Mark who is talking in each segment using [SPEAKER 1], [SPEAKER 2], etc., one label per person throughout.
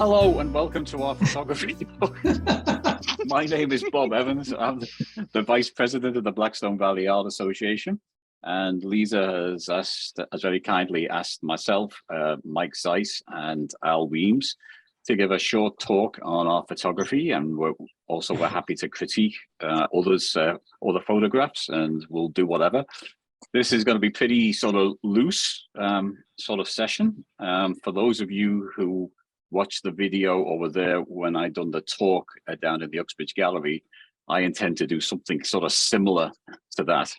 [SPEAKER 1] Hello and welcome to our photography. My name is Bob Evans. I'm the Vice President of the Blackstone Valley Art Association. And Lisa has very kindly asked myself, Mike Zeis and Al Weems to give a short talk on our photography. And we're happy to critique other photographs, and we'll do whatever. This is going to be pretty sort of loose sort of session. For those of you who watched the video or were there when I done the talk down in the Uxbridge Gallery, I intend to do something sort of similar to that.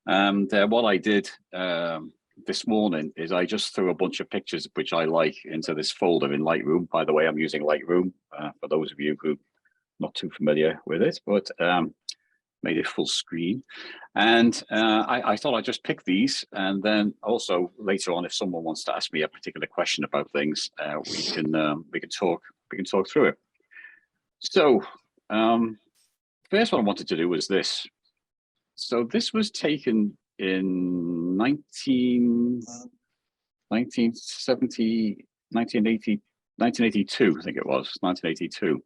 [SPEAKER 1] And what I did this morning is I just threw a bunch of pictures which I like into this folder in Lightroom. By the way, I'm using Lightroom for those of you who are not too familiar with it, but made it full screen. And I thought I'd just pick these, and then also later on, if someone wants to ask me a particular question about things, we can talk through it. So first one I wanted to do was this. So this was taken in 1982, I think it was 1982,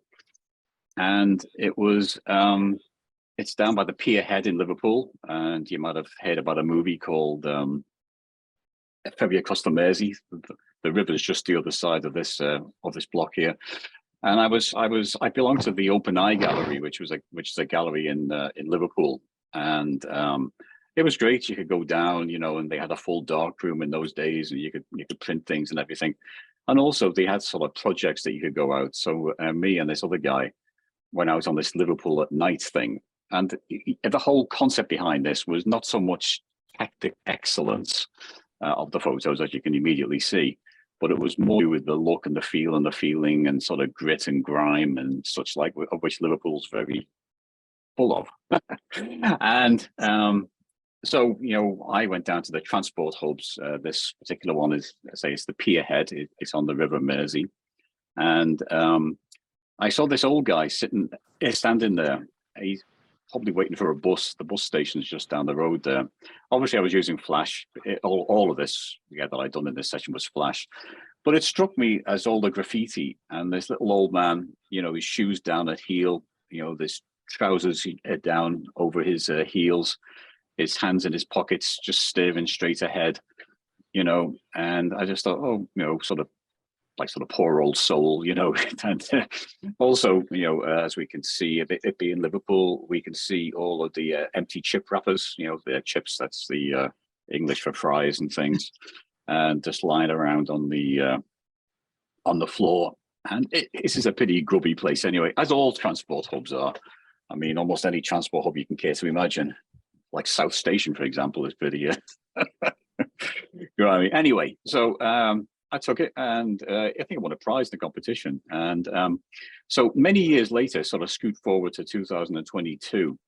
[SPEAKER 1] and it was. It's down by the Pier Head in Liverpool, and you might have heard about a movie called Ferry Across the Mersey. The river is just the other side of this block here. And I belonged to the Open Eye Gallery, which is a gallery in Liverpool, and it was great. You could go down, and they had a full dark room in those days, and you could print things and everything. And also they had sort of projects that you could go out. So me and this other guy went out on this Liverpool at night thing. And the whole concept behind this was not so much tactic excellence of the photos, as you can immediately see, but it was more with the look and the feel and the feeling and sort of grit and grime and such like, of which Liverpool's very full of. And so, I went down to the transport hubs. This particular one is, it's the Pier Head. It's on the River Mersey. And I saw this old guy standing there. He's probably waiting for a bus. The bus station's just down the road there. Obviously, I was using flash. All of this that I'd done in this session was flash. But it struck me as all the graffiti and this little old man, his shoes down at heel, this trousers down over his heels, his hands in his pockets, just staring straight ahead, and I just thought, sort of poor old soul, and also, as we can see, it being Liverpool, we can see all of the empty chip wrappers, the chips, that's the English for fries and things, and just lying around on the floor. And this is a pretty grubby place anyway, as all transport hubs are. I mean, almost any transport hub you can care to imagine, like South Station, for example, is pretty, you know what I mean? Anyway, so, I took it, and I think I won a prize in the competition. And so many years later, sort of scoot forward to 2022,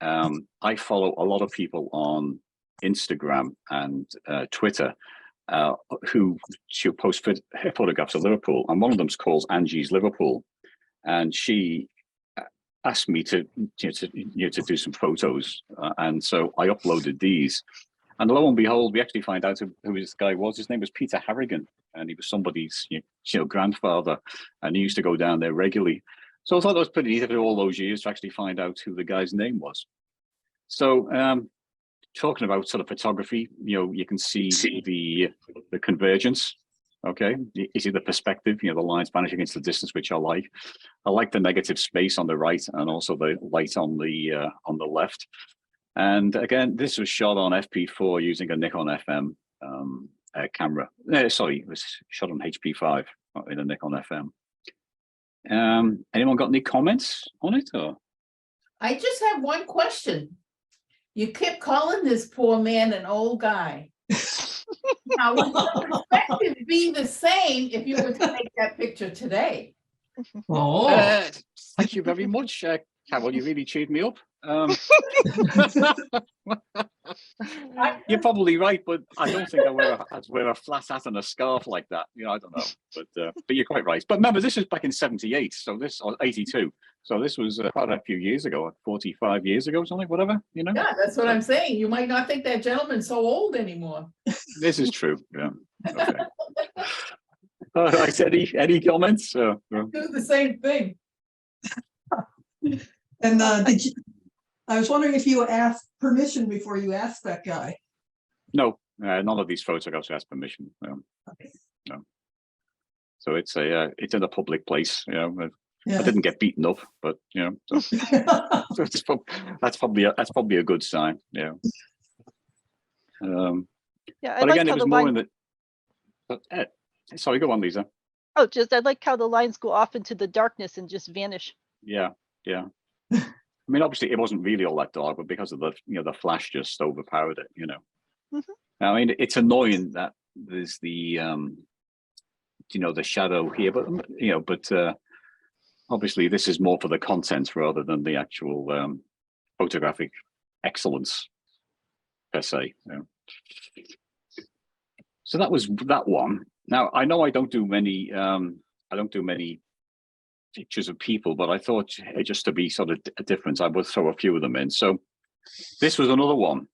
[SPEAKER 1] I follow a lot of people on Instagram and Twitter who post photographs of Liverpool, and one of them's called Angie's Liverpool, and she asked me to do some photos, and so I uploaded these. And lo and behold, we actually find out who this guy was. His name was Peter Harrigan, and he was somebody's grandfather, and he used to go down there regularly. So I thought that was pretty neat after all those years to actually find out who the guy's name was. So talking about sort of photography, you can see the convergence. Okay, you see the perspective, the lines vanish against the distance, which I like. I like the negative space on the right and also the light on the left. And again, this was shot on FP4 using a Nikon FM camera. Sorry, it was shot on HP5, not in a Nikon FM. Anyone got any comments on it? Or?
[SPEAKER 2] I just have one question. You kept calling this poor man an old guy. Now, would your perspective be the same if you were to take that picture today?
[SPEAKER 1] Oh, thank you very much, Carol. You really cheered me up. You're probably right, but I don't think I'd wear a flat hat and a scarf like that. I don't know, but you're quite right. But remember, this was back in '78, so this or '82. So this was quite a few years ago, 45 years ago, something, whatever.
[SPEAKER 2] Yeah, that's what I'm saying. You might not think that gentleman's so old anymore.
[SPEAKER 1] This is true. Yeah. Okay. I said, any comments?
[SPEAKER 2] Do the same thing.
[SPEAKER 3] And I was wondering if you asked permission before you asked that guy.
[SPEAKER 1] No, none of these photographs ask permission. No.
[SPEAKER 3] Okay.
[SPEAKER 1] No. So it's in a public place. You know,
[SPEAKER 3] Yeah.
[SPEAKER 1] I didn't get beaten up, but you know, so, that's probably a good sign. Yeah.
[SPEAKER 4] Yeah, I
[SPEAKER 1] But
[SPEAKER 4] like
[SPEAKER 1] again,
[SPEAKER 4] how
[SPEAKER 1] it was
[SPEAKER 4] the
[SPEAKER 1] more
[SPEAKER 4] line.
[SPEAKER 1] in the. Sorry, go on, Lisa.
[SPEAKER 4] Oh, just I like how the lines go off into the darkness and just vanish.
[SPEAKER 1] Yeah, yeah. I mean, obviously, it wasn't really all that dark, but because of the the flash just overpowered it. You know.
[SPEAKER 4] Mm-hmm.
[SPEAKER 1] I mean, it's annoying that there's the the shadow here, but obviously this is more for the content rather than the actual photographic excellence per se. You know. So that was that one. Now I know I don't do many pictures of people, but I thought just to be sort of a difference, I would throw a few of them in. So this was another one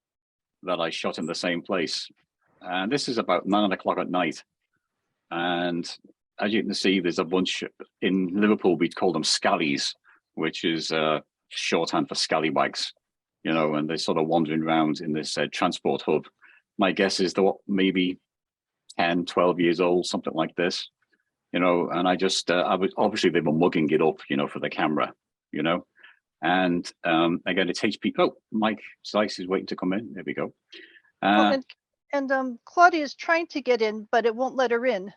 [SPEAKER 1] that I shot in the same place, and this is about 9 o'clock at night. And as you can see, there's a bunch in Liverpool. We'd call them scallies, which is shorthand for scallywags, and they're sort of wandering around in this transport hub. My guess is they're maybe 10, 12 years old, something like this, and I just, obviously they were mugging it up, for the camera, and again, it's HP. Oh, Mike Zeis is waiting to come in. There we go.
[SPEAKER 4] And Claudia is trying to get in, but it won't let her in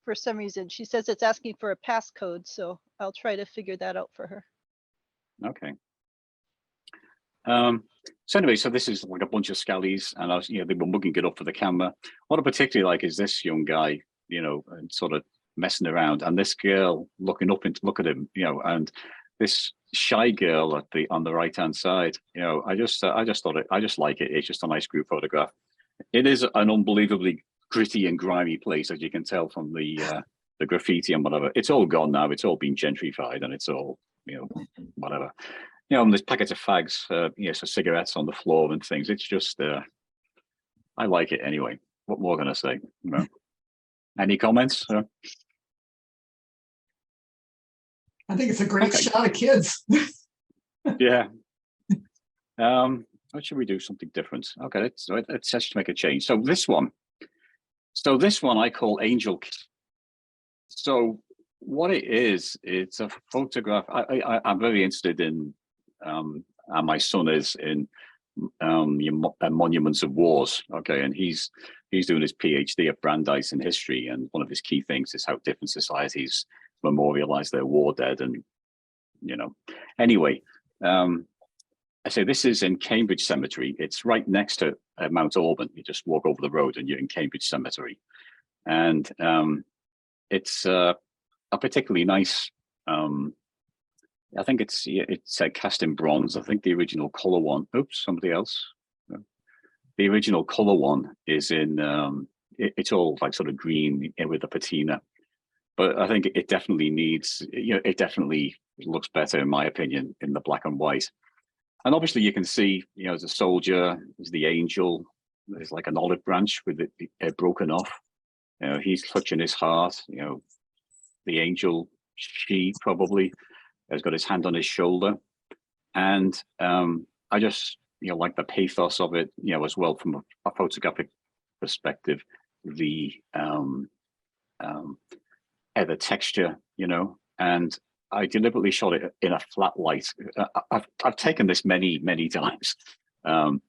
[SPEAKER 4] for some reason. She says it's asking for a passcode, so I'll try to figure that out for her.
[SPEAKER 1] Okay. So anyway, so this is like a bunch of scallies, and they were mugging it up for the camera. What I particularly like is this young guy, and sort of messing around, and this girl looking up and look at him, and this shy girl on the right hand side. I just like it. It's just a nice group photograph. It is an unbelievably gritty and grimy place, as you can tell from the graffiti and whatever. It's all gone now. It's all been gentrified, and it's all whatever. And there's packets of fags, so cigarettes on the floor and things. It's just, I like it anyway. What more can I say? Any comments?
[SPEAKER 3] I think it's a great shot of kids.
[SPEAKER 1] Yeah. What should we do? Something different. Okay, let's just make a change. So this one I call Angel. So what it is, it's a photograph. I'm very interested in, and my son is in monuments of wars. Okay, and he's doing his PhD at Brandeis in history, and one of his key things is how different societies memorialize their war dead. And anyway, I say this is in Cambridge Cemetery. It's right next to Mount Auburn. You just walk over the road and you're in Cambridge Cemetery, and it's a particularly nice. I think it's cast in bronze. I think the original color one. Oops, somebody else. The original color one is in. It's all like sort of green with a patina, but I think it definitely needs. It definitely looks better, in my opinion, in the black and white. And obviously, you can see, there's a soldier, there's the angel, there's like an olive branch with it broken off. He's clutching his heart. The angel, she probably has got his hand on his shoulder, and I just like the pathos of it, as well from a photographic perspective, the texture, and I deliberately shot it in a flat light. I've taken this many times, and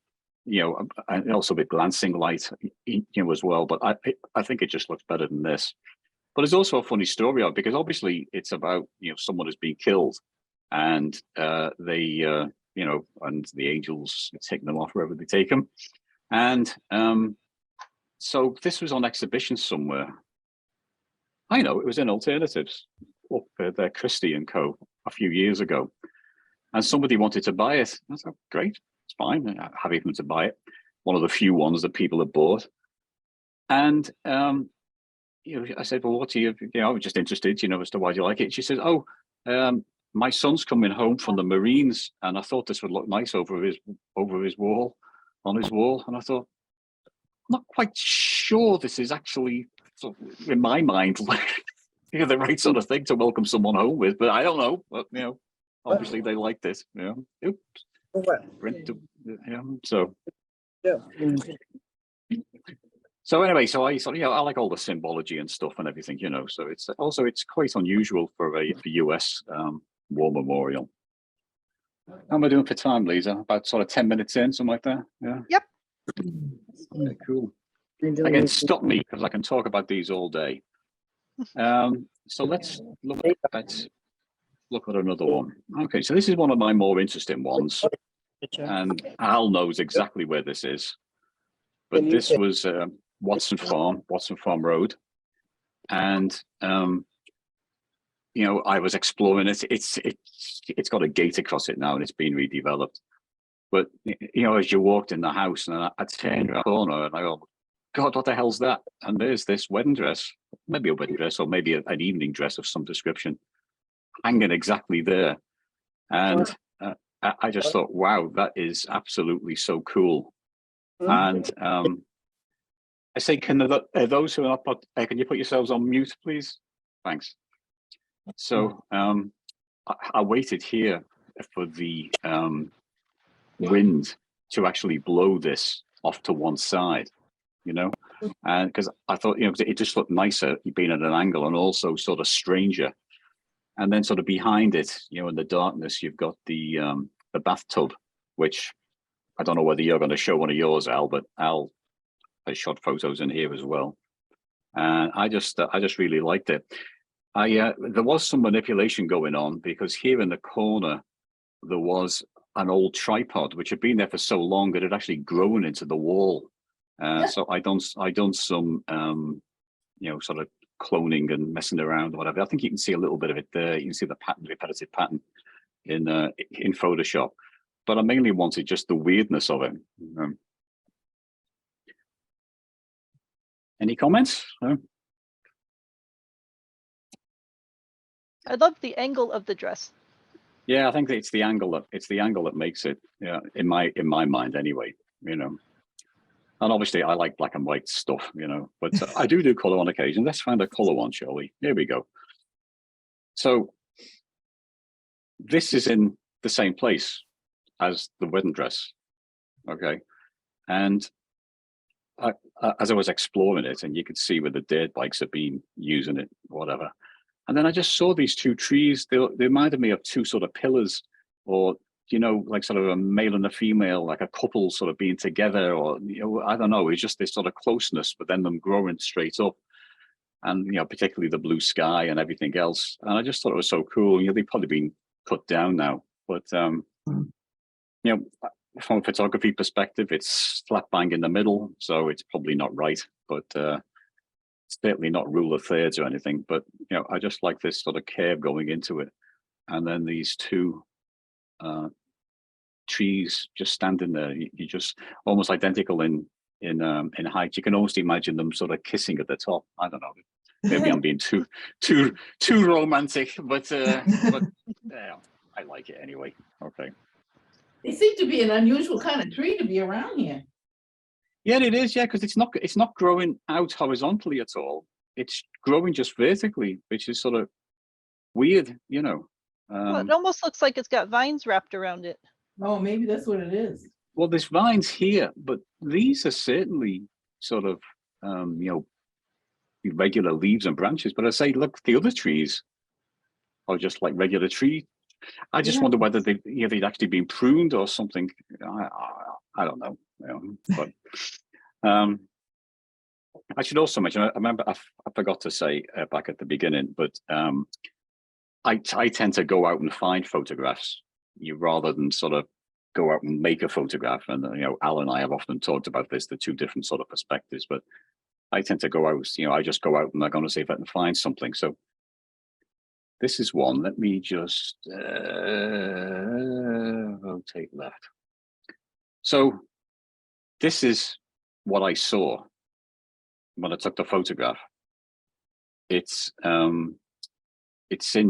[SPEAKER 1] also with glancing light, as well. But I think it just looks better than this. But it's also a funny story of, because obviously it's about someone who's been killed, and they and the angels taking them off wherever they take them, and so this was on exhibition somewhere. I know it was in Alternatives up at Christie and Co. a few years ago, and somebody wanted to buy it. I said, great, it's fine. I'm happy for them to buy it. One of the few ones that people have bought. And I said, well, what do you? I was just interested, as to why do you like it. She said, oh, my son's coming home from the Marines, and I thought this would look nice over his wall, on his wall. And I thought, I'm not quite sure this is actually so in my mind, like, the right sort of thing to welcome someone home with. But I don't know. But obviously they like this. Oops. So.
[SPEAKER 5] Yeah.
[SPEAKER 1] So anyway, so I sort of, I like all the symbology and stuff and everything, So it's quite unusual for a US war memorial. How am I doing for time, Lisa? About sort of 10 minutes in, something like that. Yeah.
[SPEAKER 4] Yep.
[SPEAKER 1] Okay, cool. Again, stop me because I can talk about these all day. So let's look at another one. Okay, so this is one of my more interesting ones, and Al knows exactly where this is. But this was Watson Farm Road, and I was exploring it. It's got a gate across it now, and it's been redeveloped. But as you walked in the house, and I turned around the corner, and I go, God, what the hell's that? And there's this wedding dress, maybe a wedding dress, or maybe an evening dress of some description, hanging exactly there. And I just thought, wow, that is absolutely so cool. And I say, can those who are not, can you put yourselves on mute, please? Thanks. So I waited here for the wind to actually blow this off to one side, and because I thought, it just looked nicer being at an angle and also sort of stranger. And then sort of behind it, in the darkness, you've got the bathtub, which I don't know whether you're going to show one of yours, Al, but Al has shot photos in here as well. And I just really liked it. There was some manipulation going on because here in the corner, there was an old tripod, which had been there for so long that it had actually grown into the wall. So I done some, sort of cloning and messing around or whatever. I think you can see a little bit of it there. You can see the pattern, repetitive pattern in Photoshop. But I mainly wanted just the weirdness of it. Any comments? No?
[SPEAKER 4] I love the angle of the dress.
[SPEAKER 1] Yeah, I think that it's the angle that makes it. Yeah, in my mind anyway. And obviously I like black and white stuff. But I do color on occasion. Let's find a color one, shall we? Here we go. So this is in the same place as the wedding dress. Okay, and as I was exploring it, and you could see where the dirt bikes have been using it, whatever. And then I just saw these two trees. They reminded me of two sort of pillars, or like sort of a male and a female, like a couple sort of being together, or I don't know. It's just this sort of closeness, but then them growing straight up, and particularly the blue sky and everything else. And I just thought it was so cool. They've probably been cut down now, but from a photography perspective, it's flat bang in the middle, so it's probably not right, but it's certainly not rule of thirds or anything. But I just like this sort of curve going into it, and then these two trees just standing there. You just almost identical in height. You can almost imagine them sort of kissing at the top. I don't know. Maybe I'm being too romantic, but yeah, I like it anyway. Okay.
[SPEAKER 2] They seem to be an unusual kind of tree to be around here.
[SPEAKER 1] Yeah, it is. Yeah, because it's not growing out horizontally at all. It's growing just vertically, which is sort of weird,
[SPEAKER 4] Well, it almost looks like it's got vines wrapped around it.
[SPEAKER 2] Oh, maybe that's what it is.
[SPEAKER 1] Well, there's vines here, but these are certainly sort of regular leaves and branches. But I say, look, the other trees are just like regular trees. I just wonder whether they'd actually been pruned or something. I don't know. But I should also mention. I remember I forgot to say back at the beginning, but I tend to go out and find photographs, rather than sort of go out and make a photograph. And Al and I have often talked about this, the two different sort of perspectives. But I tend to go out. I just go out and I'm going to see if I can find something. So. This is one. Let me just rotate left. So this is what I saw when I took the photograph. It's in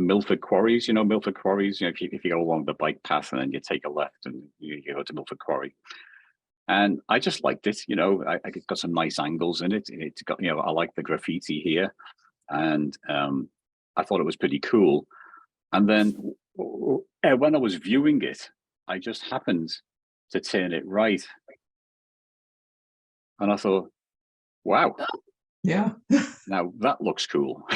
[SPEAKER 1] Milford Quarries. Milford Quarries. If you go along the bike path and then you take a left and you go to Milford Quarry. And I just liked it, I got some nice angles in it. It's got, I like the graffiti here. And I thought it was pretty cool. And then when I was viewing it, I just happened to turn it right. And I thought, wow.
[SPEAKER 3] Yeah.
[SPEAKER 1] Now that looks cool.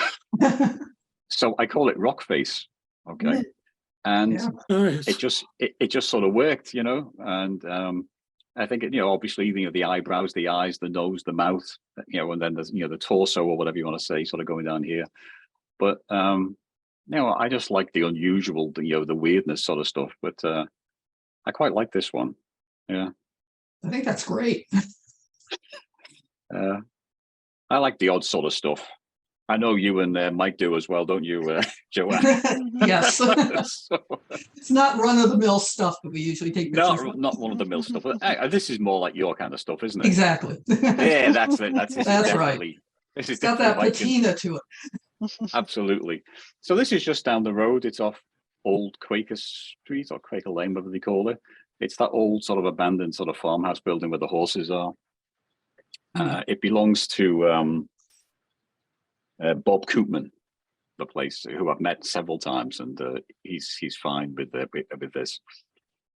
[SPEAKER 1] So I call it rock face. Okay. And
[SPEAKER 3] Yeah.
[SPEAKER 1] it just sort of worked, and I think obviously the eyebrows, the eyes, the nose, the mouth, and then there's the torso or whatever you want to say, sort of going down here. But I just like the unusual, the weirdness sort of stuff. But I quite like this one. Yeah.
[SPEAKER 3] I think that's great.
[SPEAKER 1] I like the odd sort of stuff. I know you and Mike do as well, don't you, Joanne?
[SPEAKER 3] Yes.
[SPEAKER 1] So,
[SPEAKER 3] It's not run-of-the-mill stuff that we usually take pictures of.
[SPEAKER 1] not one of the mill stuff. This is more like your kind of stuff, isn't it?
[SPEAKER 3] Exactly.
[SPEAKER 1] Yeah, that's it.
[SPEAKER 3] That's right.
[SPEAKER 1] This is
[SPEAKER 3] It's got that
[SPEAKER 1] definitely
[SPEAKER 3] patina to it.
[SPEAKER 1] Absolutely. So this is just down the road. It's off Old Quaker Street or Quaker Lane, whatever they call it. It's that old sort of abandoned sort of farmhouse building where the horses are. It belongs to Bob Koopman, the place, who I've met several times, and he's fine with this.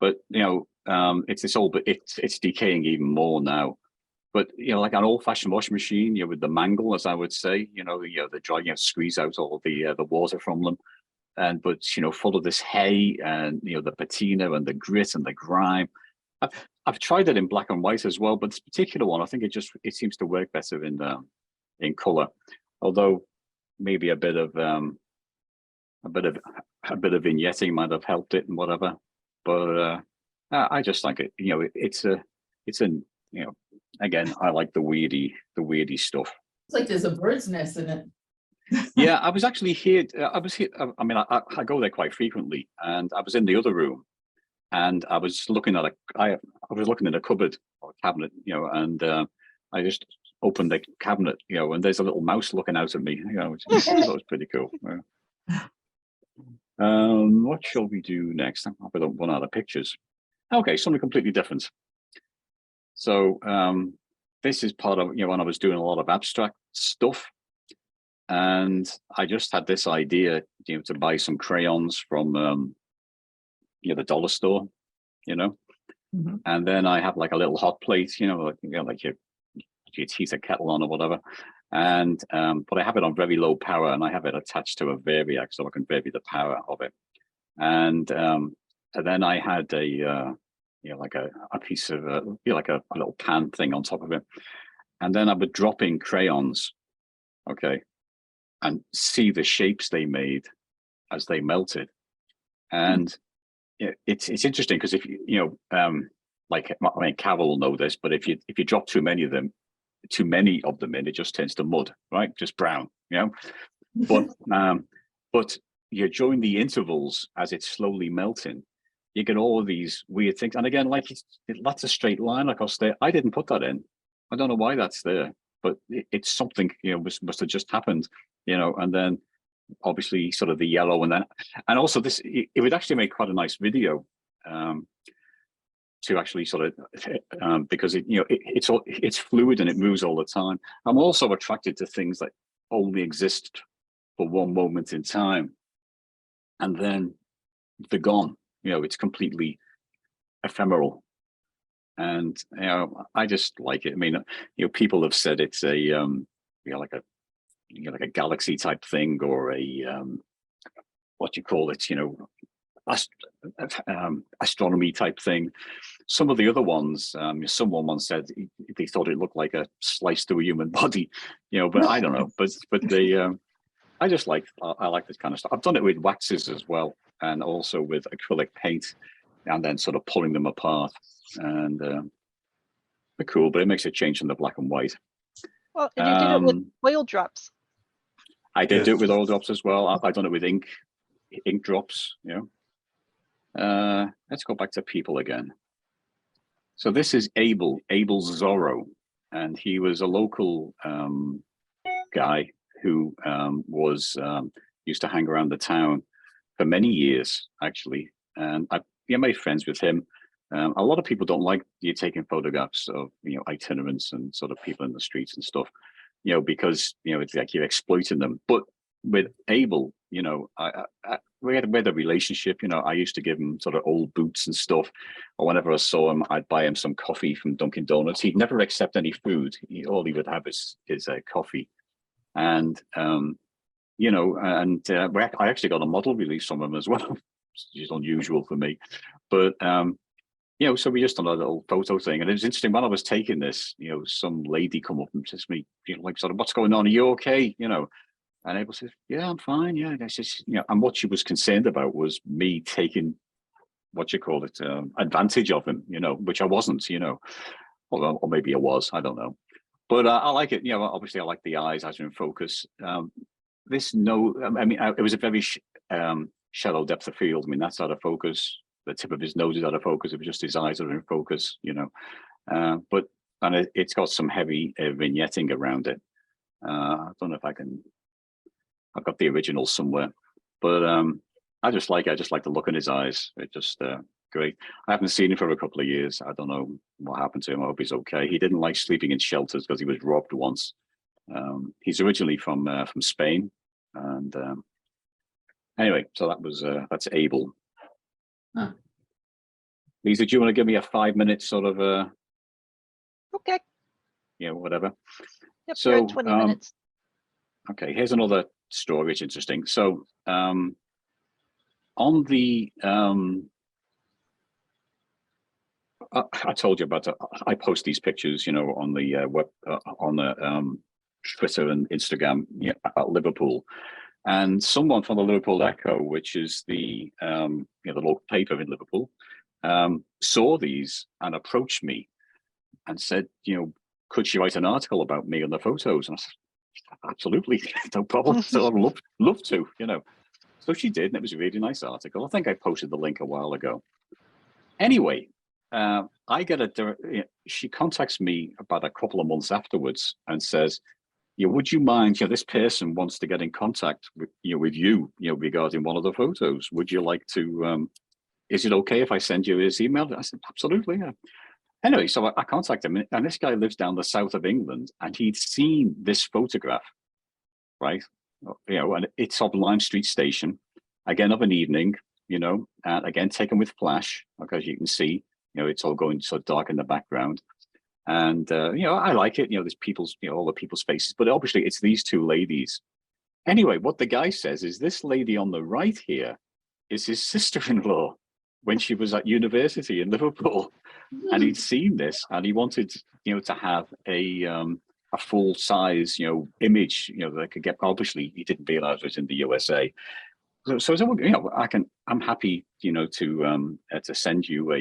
[SPEAKER 1] But it's this old, but it's decaying even more now. But like an old-fashioned washing machine, with the mangle, as I would say, the dry, squeeze out all the water from them, but full of this hay and the patina and the grit and the grime. I've tried it in black and white as well, but this particular one, I think it seems to work better in color. Although maybe a bit of vignetting might have helped it and whatever. But I just like it. It's again, I like the weirdy stuff.
[SPEAKER 2] It's like there's a bird's nest in it.
[SPEAKER 1] Yeah, I was actually here. I was here. I mean, I go there quite frequently, and I was in the other room, and I was looking at I was looking in a cupboard or a cabinet, and I just opened the cabinet, and there's a little mouse looking out at me, which that was pretty cool. Yeah. What shall we do next? I hope I don't run out of pictures. Okay, something completely different. So this is part of when I was doing a lot of abstract stuff, and I just had this idea, to buy some crayons from the dollar store,
[SPEAKER 3] Mm-hmm.
[SPEAKER 1] and then I have like a little hot plate, like you heat a kettle on or whatever, and but I have it on very low power, and I have it attached to a variac so I can vary the power of it, and then I had a like a piece of like a little pan thing on top of it, and then I would drop in crayons, okay, and see the shapes they made as they melted. And it's interesting because if like, I mean, Carol will know this, but if you drop too many of them in, it just turns to mud, right? Just brown, but during the intervals as it's slowly melting, you get all of these weird things. And again, like that's a straight line across there. I didn't put that in. I don't know why that's there, but it's something, must have just happened, and then obviously sort of the yellow, and also this, it would actually make quite a nice video to actually sort of because it's fluid and it moves all the time. I'm also attracted to things that only exist for one moment in time, and then they're gone. It's completely ephemeral, and I just like it. I mean, people have said it's a like a galaxy type thing, or a what you call it, astronomy type thing. Some of the other ones, someone once said they thought it looked like a slice through a human body, but I don't know. But they, I just like this kind of stuff. I've done it with waxes as well, and also with acrylic paint, and then sort of pulling them apart, and they're cool. But it makes a change from the black and white.
[SPEAKER 4] Well, and you did it with oil drops.
[SPEAKER 1] I did do it with oil drops as well. I've done it with ink drops. Let's go back to people again. So this is Abel Zorro, and he was a local guy who was used to hang around the town for many years, actually. And I made friends with him. A lot of people don't like you taking photographs of, itinerants and sort of people in the streets and stuff, because, it's like you're exploiting them. But with Abel, we had a relationship. I used to give him sort of old boots and stuff, or whenever I saw him, I'd buy him some coffee from Dunkin' Donuts. He'd never accept any food. All he would have is coffee. And I actually got a model release from him as well, which is unusual for me. But so we just done a little photo thing, and it was interesting when I was taking this. Some lady come up and says to me, like, sort of, "What's going on? Are you okay?" And Abel says, "Yeah, I'm fine. Yeah." And I says, and what she was concerned about was me taking, advantage of him, which I wasn't, or maybe I was, I don't know. But I like it. Obviously I like the eyes as are in focus. It was a very shallow depth of field. I mean, that's out of focus. The tip of his nose is out of focus. It was just his eyes that are in focus, But it's got some heavy vignetting around it. I don't know if I've got the original somewhere, but I just like the look in his eyes. It's just great. I haven't seen him for a couple of years. I don't know what happened to him. I hope he's okay. He didn't like sleeping in shelters because he was robbed once. He's originally from Spain, and anyway, so that's Abel.
[SPEAKER 2] Huh.
[SPEAKER 1] Lisa, do you want to give me a 5-minute sort of
[SPEAKER 4] Okay.
[SPEAKER 1] whatever?
[SPEAKER 4] Yep,
[SPEAKER 1] So,
[SPEAKER 4] you're at 20 minutes.
[SPEAKER 1] Okay, here's another story. It's interesting. So on the I told you about I post these pictures, on the web, on the Twitter and Instagram, about Liverpool, and someone from the Liverpool Echo, which is the the local paper in Liverpool, saw these and approached me and said, could she write an article about me and the photos? And I said, absolutely, no problem. So I'd love to, So she did, and it was a really nice article. I think I posted the link a while ago. Anyway, she contacts me about a couple of months afterwards and says, would you mind, this person wants to get in contact with you, regarding one of the photos. Would you like to, is it okay if I send you his email? I said, absolutely, yeah. Anyway, so I contacted him, and this guy lives down the south of England, and he'd seen this photograph, right? And it's of Lime Street Station, again of an evening, and again taken with flash, because you can see, it's all going so dark in the background. And I like it. There's people's, all the people's faces, but obviously it's these two ladies. Anyway, what the guy says is this lady on the right here is his sister-in-law when she was at university in Liverpool, and he'd seen this and he wanted, to have a full size, image, that they could get. Obviously, he didn't realize it was in the USA. So I'm happy, to send you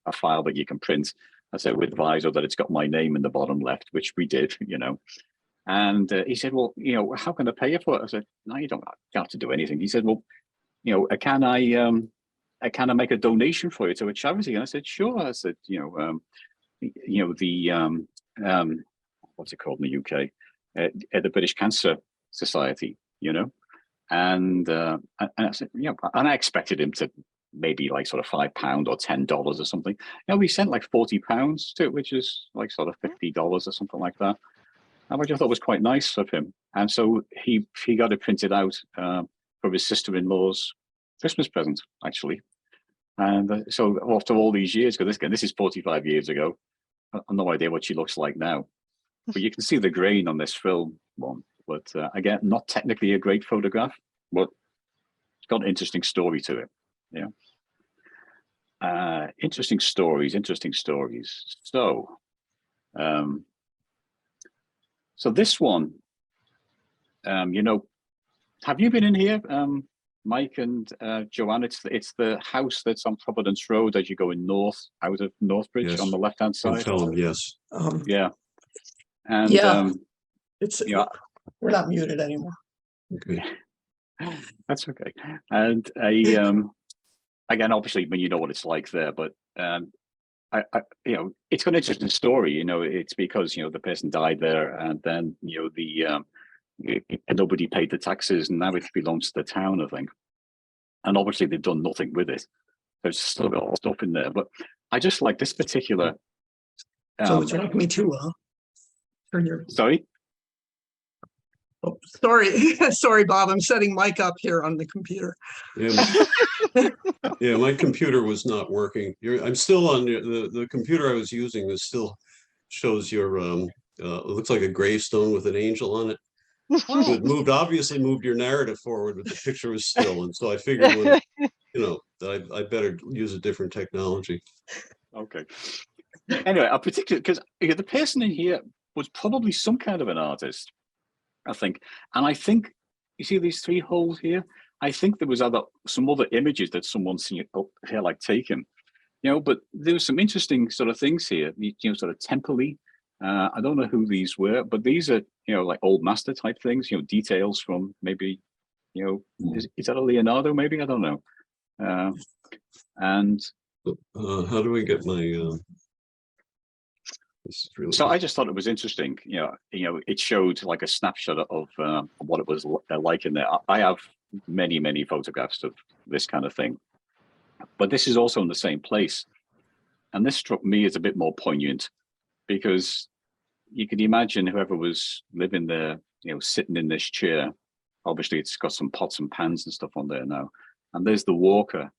[SPEAKER 1] a file that you can print. I said with Visor that it's got my name in the bottom left, which we did, And he said, well, how can I pay you for it? I said, no, you don't have to do anything. He said, well, can I make a donation for you to a charity? And I said, sure. I said, what's it called in the UK? The British Cancer Society, And I said, and I expected him to maybe like sort of £5 or $10 or something. We sent like £40 to it, which is like sort of $50 or something like that, which I thought was quite nice of him. And so he got it printed out for his sister-in-law's Christmas present, actually. And so after all these years, because this is 45 years ago, I have no idea what she looks like now. But you can see the grain on this film one. But again, not technically a great photograph, but it's got an interesting story to it. Yeah. Interesting stories. So, so this one, have you been in here, Mike and Joanne? It's the house that's on Providence Road as you go in north, out of Northbridge,
[SPEAKER 5] Yes.
[SPEAKER 1] on the left-hand side.
[SPEAKER 5] Film, yes.
[SPEAKER 1] Yeah. And
[SPEAKER 3] Yeah. We're not muted anymore.
[SPEAKER 5] Okay.
[SPEAKER 1] That's okay. And again, obviously, when you know what it's like there, but it's got an interesting story. It's because the person died there, and then nobody paid the taxes, and now it belongs to the town, I think. And obviously, they've done nothing with it. There's still got stuff in there, but I just like this particular.
[SPEAKER 3] So would you like me to turn your,
[SPEAKER 1] Sorry.
[SPEAKER 3] oh, sorry, sorry, Bob, I'm setting Mike up here on the computer.
[SPEAKER 5] Yeah, yeah, my computer was not working. I'm still on the computer I was using is still shows your it looks like a gravestone with an angel on it. So it moved, obviously moved your narrative forward, but the picture was still. And so I figured when, I better use a different technology.
[SPEAKER 1] Okay. Anyway, I particularly because the person in here was probably some kind of an artist, I think. And I think you see these three holes here. I think there was some other images that someone's seen here like taken, but there was some interesting sort of things here, sort of temple-y. I don't know who these were, but these are, like old master type things, details from maybe, is that a Leonardo? Maybe, I don't know. And
[SPEAKER 5] how do we get my? This is really
[SPEAKER 1] so I just thought it was interesting. It showed like a snapshot of what it was like in there. I have many, many photographs of this kind of thing, but this is also in the same place. And this struck me as a bit more poignant because you could imagine whoever was living there, sitting in this chair. Obviously, it's got some pots and pans and stuff on there now. And there's the walker,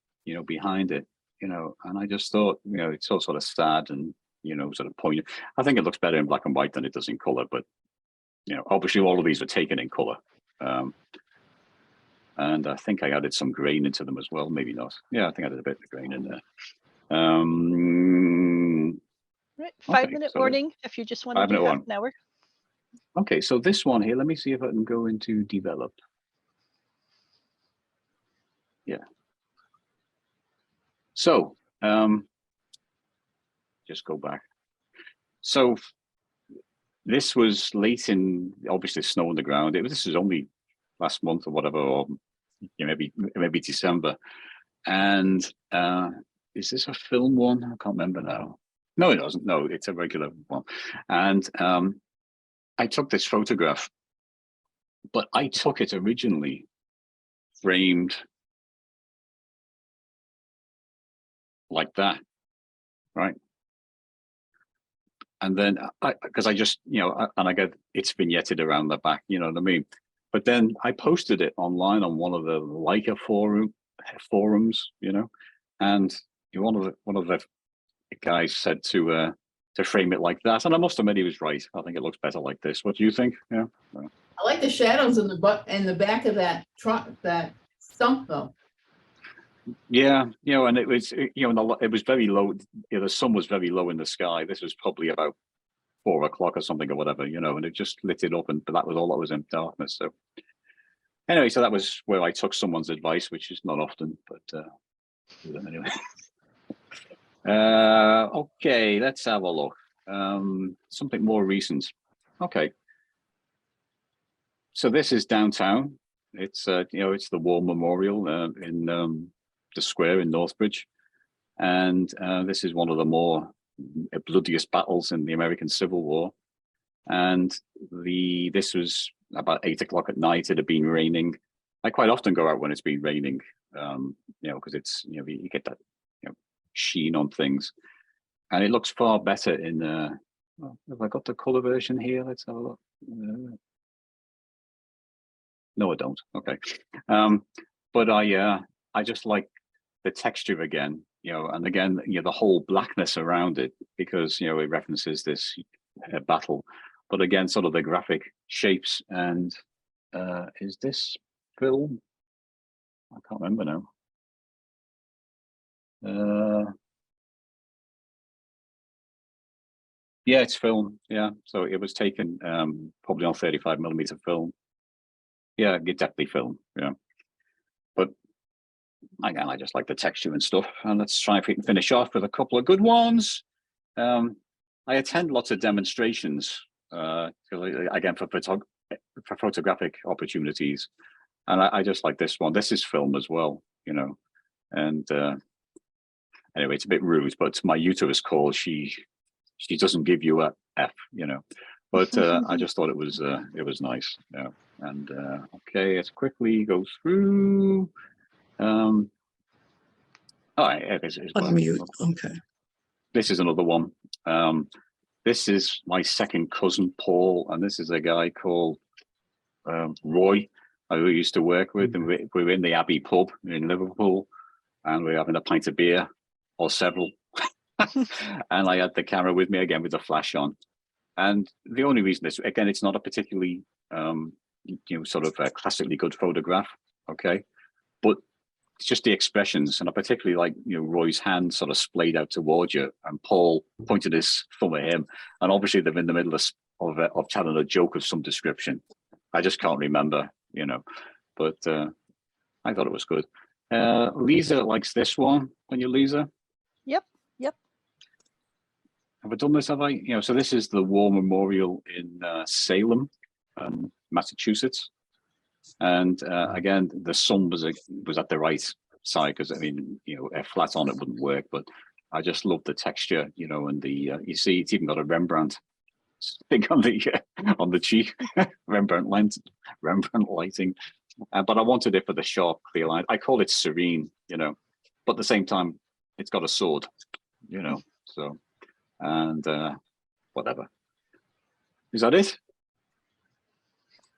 [SPEAKER 1] behind it, and I just thought, it's all sort of sad and, sort of poignant. I think it looks better in black and white than it does in color, but, obviously all of these were taken in color. And I think I added some grain into them as well. Maybe not. Yeah, I think I did a bit of grain in there.
[SPEAKER 4] Right, 5-minute warning if you just want to do half an hour.
[SPEAKER 1] Okay, so this one here, let me see if I can go into develop. Yeah. So, just go back. So this was late in, obviously snow on the ground. This was only last month or whatever, or maybe December. And is this a film one? I can't remember now. No, it doesn't. No, it's a regular one. And I took this photograph, but I took it originally framed like that, right? And then because I just, and I get it's vignetted around the back, you know what I mean? But then I posted it online on one of the Leica forums, and one of the guys said to frame it like that, and I must admit he was right. I think it looks better like this. What do you think? Yeah.
[SPEAKER 2] I like the shadows in the back of that stump though.
[SPEAKER 1] Yeah, and it was, it was very low. The sun was very low in the sky. This was probably about 4 o'clock or something or whatever, and it just lit it up, but that was all that was in darkness. So anyway, so that was where I took someone's advice, which is not often, but anyway. Okay, let's have a look. Something more recent. Okay. So this is downtown. It's it's the War Memorial in the square in Northbridge, and this is one of the more bloodiest battles in the American Civil War. And this was about 8 o'clock at night. It had been raining. I quite often go out when it's been raining, because it's you get that sheen on things, and it looks far better in. Have I got the color version here? Let's have a look. No, I don't. Okay, but I just like the texture again, and again, the whole blackness around it, because it references this battle, but again, sort of the graphic shapes. And is this film? I can't remember now. Yeah, it's film. Yeah, so it was taken probably on 35mm film. Yeah, exactly, film. Yeah, but again, I just like the texture and stuff. And let's try if we can finish off with a couple of good ones. I attend lots of demonstrations, again, for photographic opportunities. And I just like this one. This is film as well, and anyway, it's a bit rude, but my uterus call, she doesn't give you a F, but I just thought it was nice. Yeah. And okay, let's quickly go through. All right, it is.
[SPEAKER 3] Unmute. Okay.
[SPEAKER 1] this is another one. This is my second cousin, Paul, and this is a guy called Roy, who we used to work with, and we were in the Abbey pub in Liverpool, and we were having a pint of beer, or several, and I had the camera with me again with the flash on. And the only reason is, again, it's not a particularly, sort of a classically good photograph, okay? But it's just the expressions, and I particularly like, Roy's hand sort of splayed out towards you, and Paul pointed his thumb at him, and obviously they're in the middle of telling a joke of some description. I just can't remember, but I thought it was good. Lisa likes this one. Can you, Lisa?
[SPEAKER 4] Yep.
[SPEAKER 1] Have I done this? Have I? So this is the War Memorial in Salem, Massachusetts. And again, the sun was at the right side, because I mean, a flat on it wouldn't work. But I just love the texture, and the you see it's even got a Rembrandt thing on the cheek, Rembrandt lighting. But I wanted it for the sharp, clear line. I call it serene, but at the same time, it's got a sword, So, and whatever. Is that it?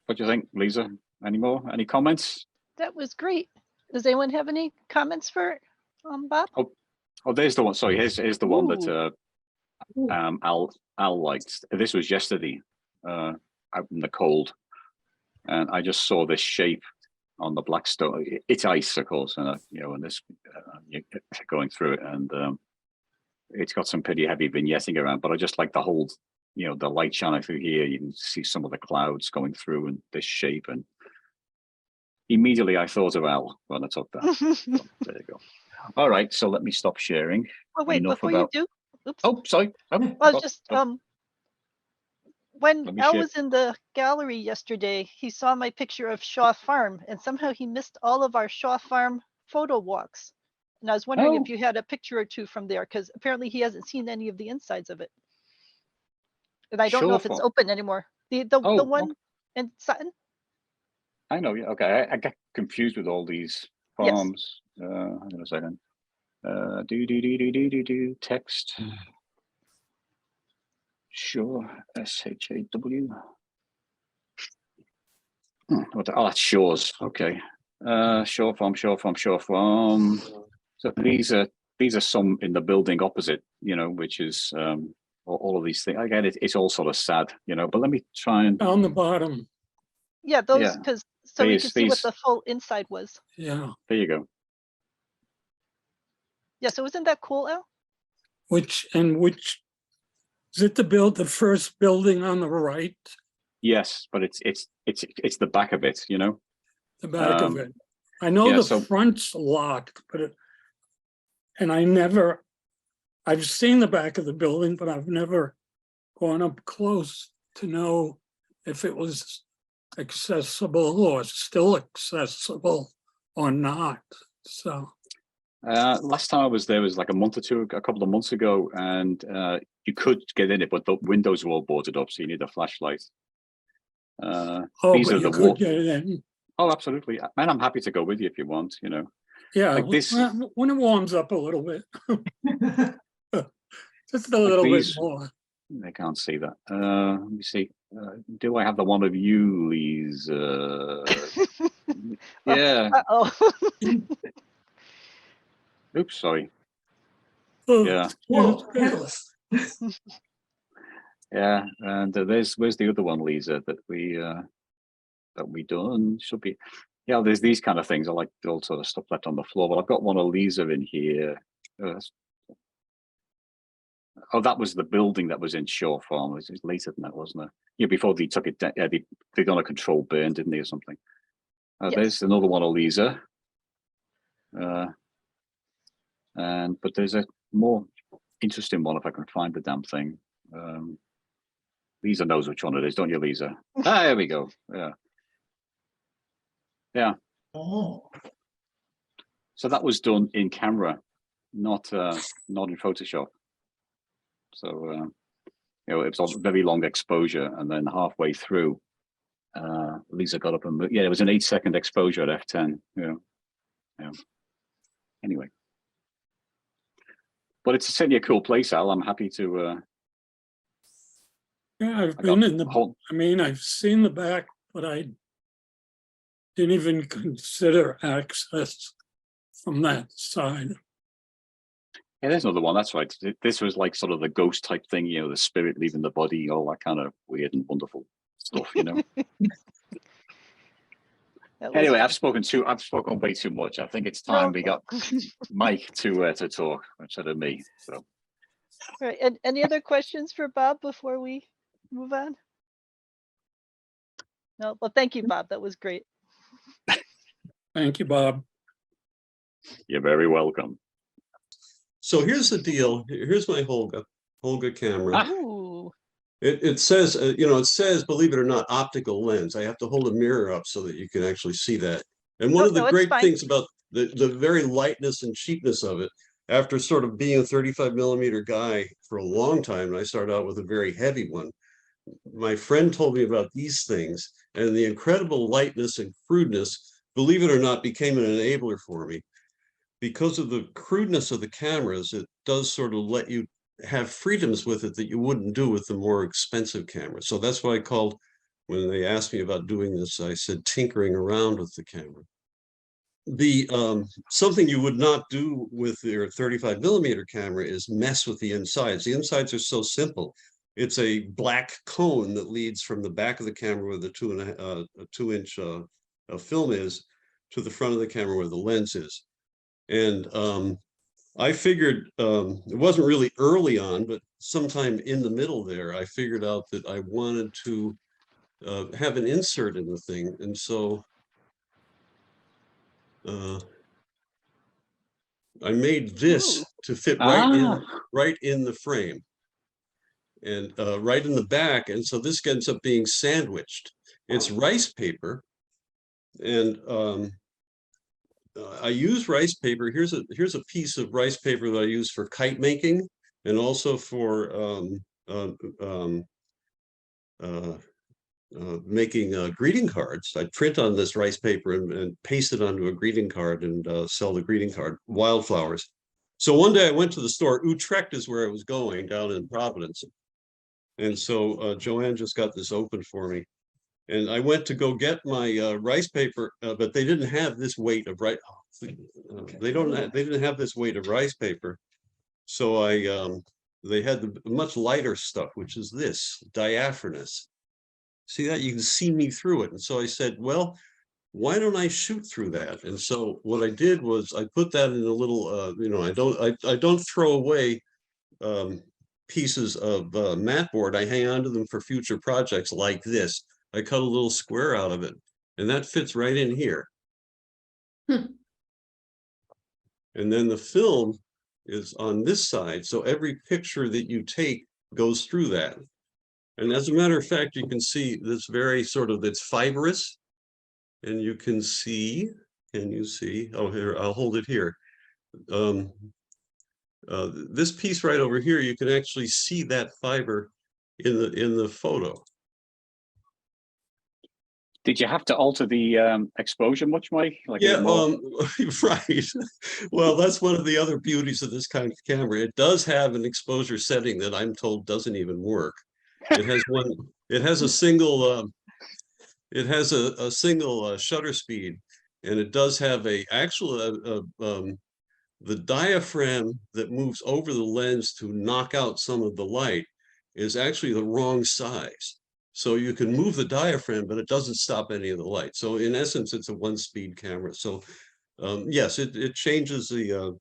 [SPEAKER 1] What do you think, Lisa? Any more? Any comments?
[SPEAKER 4] That was great. Does anyone have any comments for Bob?
[SPEAKER 1] Oh, there's the one. Sorry, here's the one that
[SPEAKER 2] Ooh.
[SPEAKER 1] Al liked. This was yesterday, out in the cold, and I just saw this shape on the Blackstone. It's ice, of course, and and this going through it, and it's got some pretty heavy vignetting around. But I just like the whole, the light shining through here. You can see some of the clouds going through, and this shape, and immediately I thought of Al when I took that. So, there you go. All right, so let me stop sharing.
[SPEAKER 4] Oh, wait,
[SPEAKER 1] Enough
[SPEAKER 4] before
[SPEAKER 1] about...
[SPEAKER 4] you do. Oops.
[SPEAKER 1] Oh, sorry. Oh,
[SPEAKER 4] I was just when
[SPEAKER 1] Let me
[SPEAKER 4] Al
[SPEAKER 1] share.
[SPEAKER 4] was in the gallery yesterday, he saw my picture of Shaw Farm, and somehow he missed all of our Shaw Farm photo walks. And I was wondering if you had a picture or two from there, because apparently he hasn't seen any of the insides of it. And I don't know if it's open anymore. The one in Sutton.
[SPEAKER 1] I know. Yeah. Okay. I get confused with all these farms. Hang on a second. Text. Sure. SHAW. Oh, that's Shaw's. Okay. Shaw Farm. So these are some in the building opposite, which is all of these things. Again, it's all sort of sad, but let me try and
[SPEAKER 6] On the bottom,
[SPEAKER 4] Yeah, those, because so we could see what the full inside was.
[SPEAKER 6] yeah.
[SPEAKER 1] there you go.
[SPEAKER 4] Yeah, so isn't that cool, Al?
[SPEAKER 6] Which is it the first building on the right,
[SPEAKER 1] Yes, but it's the back of it,
[SPEAKER 6] the back of
[SPEAKER 1] Um,
[SPEAKER 6] it? I know
[SPEAKER 1] yeah,
[SPEAKER 6] the
[SPEAKER 1] so-
[SPEAKER 6] front's locked, but I've seen the back of the building, but I've never gone up close to know if it was accessible or still accessible or not. So
[SPEAKER 1] last time I was there was like a couple of months ago, and you could get in it, but the windows were all boarded up, so you need a flashlight. These
[SPEAKER 6] but
[SPEAKER 1] are
[SPEAKER 6] you
[SPEAKER 1] the
[SPEAKER 6] could get it in.
[SPEAKER 1] Oh, absolutely, and I'm happy to go with you if you want.
[SPEAKER 6] Yeah,
[SPEAKER 1] like this-
[SPEAKER 6] when it warms up a little bit. Just a
[SPEAKER 1] Like
[SPEAKER 6] little bit
[SPEAKER 1] these-
[SPEAKER 6] more.
[SPEAKER 1] They can't see that. Let me see. Do I have the one of you, Lisa? Yeah.
[SPEAKER 4] Uh-oh.
[SPEAKER 1] Oops, sorry.
[SPEAKER 6] Oh,
[SPEAKER 1] Yeah.
[SPEAKER 3] Whoa, headless.
[SPEAKER 1] Yeah, and where's the other one, Lisa, that we done? Should be. Yeah, there's these kind of things. I like all sort of stuff left on the floor, but I've got one of Lisa in here. Oh, that was the building that was in Shaw Farm. It was later than that, wasn't it? Yeah, before they took it down. Yeah, they done a controlled burn, didn't they, or something?
[SPEAKER 4] Yes.
[SPEAKER 1] There's another one of Lisa. But there's a more interesting one if I can find the damn thing. Lisa knows which one it is, don't you, Lisa? There we go. Yeah.
[SPEAKER 3] Oh,
[SPEAKER 1] So that was done in camera, not in Photoshop. So it was a very long exposure, and then halfway through, Lisa got up and moved. Yeah, it was an 8-second exposure at f10. Yeah. Anyway. But it's certainly a cool place, Al. I'm happy to.
[SPEAKER 6] Yeah, I've
[SPEAKER 1] I
[SPEAKER 6] been
[SPEAKER 1] got
[SPEAKER 6] in the,
[SPEAKER 1] whole.
[SPEAKER 6] I mean, I've seen the back, but I didn't even consider access from that side.
[SPEAKER 1] Yeah, there's another one. That's right. This was like sort of the ghost type thing, you know, the spirit leaving the body, all that kind of weird and wonderful stuff, you know.
[SPEAKER 4] That was
[SPEAKER 1] Anyway,
[SPEAKER 4] fun.
[SPEAKER 1] I've spoken way too much. I think it's
[SPEAKER 4] No.
[SPEAKER 1] time we got Mike to talk instead of me. So
[SPEAKER 4] All right, and any other questions for Bob before we move on? No, well, thank you, Bob. That was great.
[SPEAKER 6] Thank you, Bob.
[SPEAKER 1] you're very welcome.
[SPEAKER 5] So here's the deal. Here's my Holga camera.
[SPEAKER 1] Ah.
[SPEAKER 4] Ooh,
[SPEAKER 5] It says, it says, believe it or not, optical lens. I have to hold a mirror up so that you can actually see that. And one
[SPEAKER 4] No,
[SPEAKER 5] of the
[SPEAKER 4] no, it's
[SPEAKER 5] great
[SPEAKER 4] fine.
[SPEAKER 5] things about the very lightness and cheapness of it, after sort of being a 35 millimeter guy for a long time, and I started out with a very heavy one, my friend told me about these things, and the incredible lightness and crudeness, believe it or not, became an enabler for me. Because of the crudeness of the cameras, it does sort of let you have freedoms with it that you wouldn't do with the more expensive cameras. So that's why I called, when they asked me about doing this, I said tinkering around with the camera. The something you would not do with your 35 millimeter camera is mess with the insides. The insides are so simple. It's a black cone that leads from the back of the camera where the 2-inch film is to the front of the camera where the lens is. And I figured it wasn't really early on, but sometime in the middle there, I figured out that I wanted to have an insert in the thing. And so I made this
[SPEAKER 4] Ooh.
[SPEAKER 5] to fit
[SPEAKER 1] Ah,
[SPEAKER 5] right in the frame and right in the back. And so this ends up being sandwiched. It's rice paper. And I use rice paper. Here's a piece of rice paper that I use for kite making and also for making greeting cards. I print on this rice paper and paste it onto a greeting card and sell the greeting card, wildflowers. So one day I went to the store. Utrecht is where I was going, down in Providence. And so Joanne just got this open for me. And I went to go get my rice paper, but they didn't have this weight of rice. They didn't have this weight of rice paper. So they had the much lighter stuff, which is this diaphanous. See that? You can see me through it. And so I said, well, why don't I shoot through that? And so what I did was I put that in a little, I don't throw away pieces of mat board. I hang on to them for future projects like this. I cut a little square out of it, and that fits right in here. And then the film is on this side. So every picture that you take goes through that. And as a matter of fact, you can see this very sort of, it's fibrous. And you can see, oh, here, I'll hold it here. This piece right over here, you can actually see that fiber in the photo.
[SPEAKER 1] did you have to alter the exposure much, Mike? Like
[SPEAKER 5] Yeah,
[SPEAKER 1] more?
[SPEAKER 5] right. Well, that's one of the other beauties of this kind of camera. It does have an exposure setting that I'm told doesn't even work. It has one. It has a single. It has a single shutter speed, and it does have a actual the diaphragm that moves over the lens to knock out some of the light is actually the wrong size. So you can move the diaphragm, but it doesn't stop any of the light. So in essence, it's a one-speed camera. So yes, it changes the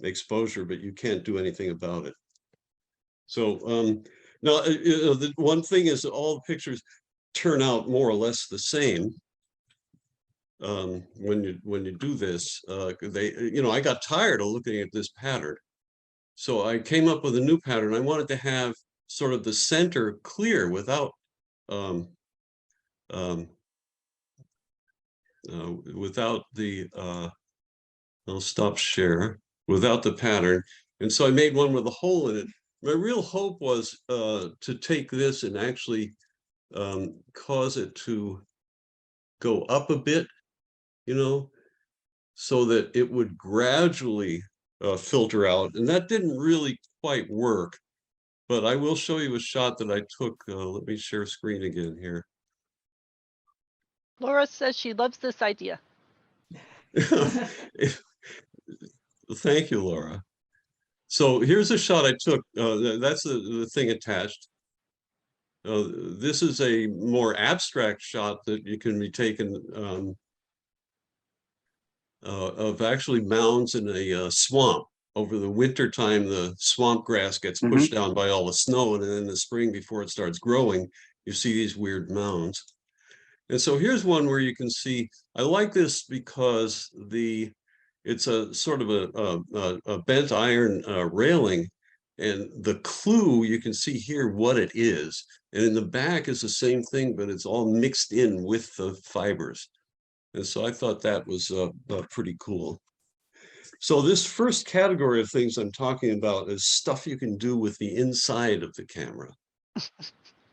[SPEAKER 5] exposure, but you can't do anything about it. So now the one thing is that all the pictures turn out more or less the same. When you do this, I got tired of looking at this pattern. So I came up with a new pattern. I wanted to have sort of the center clear without without the I'll stop share, without the pattern. And so I made one with a hole in it. My real hope was to take this and actually cause it to go up a bit, so that it would gradually filter out, and that didn't really quite work. But I will show you a shot that I took. Let me share screen again here.
[SPEAKER 4] Laura says she loves this idea.
[SPEAKER 5] Thank you, Laura. So here's a shot I took. That's the thing attached. This is a more abstract shot that you can be taken of actually mounds in a swamp. Over the winter time, the swamp grass gets pushed down by all the snow, and then in the spring, before it starts growing, you see these weird mounds. And so here's one where you can see, I like this because it's a sort of a bent iron railing, and the clue, you can see here what it is. And in the back is the same thing, but it's all mixed in with the fibers. And so I thought that was pretty cool. So this first category of things I'm talking about is stuff you can do with the inside of the camera.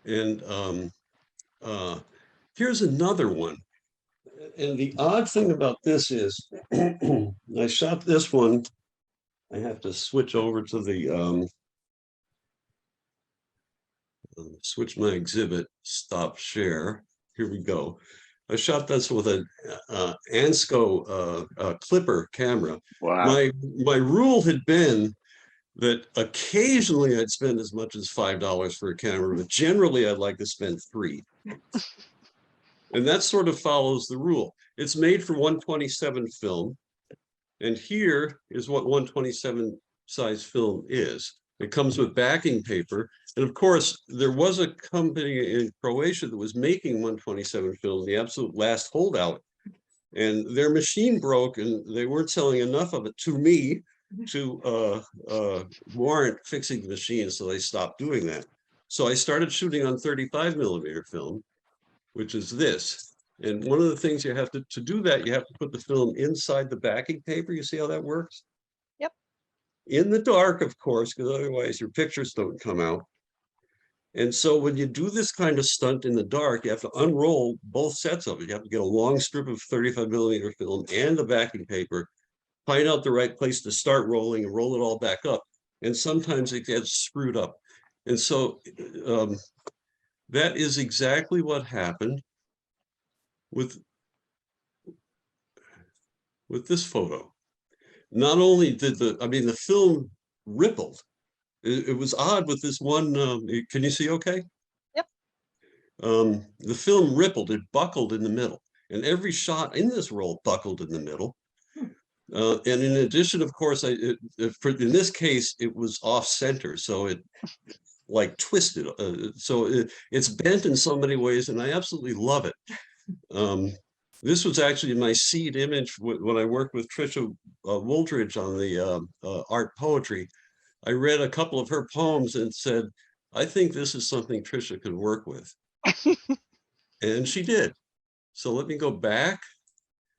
[SPEAKER 5] And here's another one. And the odd thing about this is, I shot this one. I have to switch over to the, switch my exhibit, stop share. Here we go. I shot this with a Ansco clipper camera.
[SPEAKER 1] Wow.
[SPEAKER 5] My rule had been that occasionally I'd spend as much as $5 for a camera, but generally I'd like to spend $3. And that sort of follows the rule. It's made for 127 film. And here is what 127 size film is. It comes with backing paper. And of course, there was a company in Croatia that was making 127 film, the absolute last holdout. And their machine broke, and they weren't selling enough of it to me to warrant fixing the machine. So they stopped doing that. So I started shooting on 35mm film, which is this. And one of the things you have to do that, you have to put the film inside the backing paper. You see how that works?
[SPEAKER 4] Yep.
[SPEAKER 5] In the dark, of course, because otherwise your pictures don't come out. And so when you do this kind of stunt in the dark, you have to unroll both sets of it. You have to get a long strip of 35mm film and the backing paper, find out the right place to start rolling and roll it all back up. And sometimes it gets screwed up. And so that is exactly what happened with this photo. Not only did the film rippled. It was odd with this one. Can you see okay?
[SPEAKER 4] Yep.
[SPEAKER 5] The film rippled, it buckled in the middle. And every shot in this roll buckled in the middle. And in addition, of course, in this case, it was off center. So it like twisted. It's bent in so many ways, and I absolutely love it. This was actually my seed image when I worked with Trisha Wooldridge on the art poetry. I read a couple of her poems and said, I think this is something Trisha could work with. And she did. So let me go back.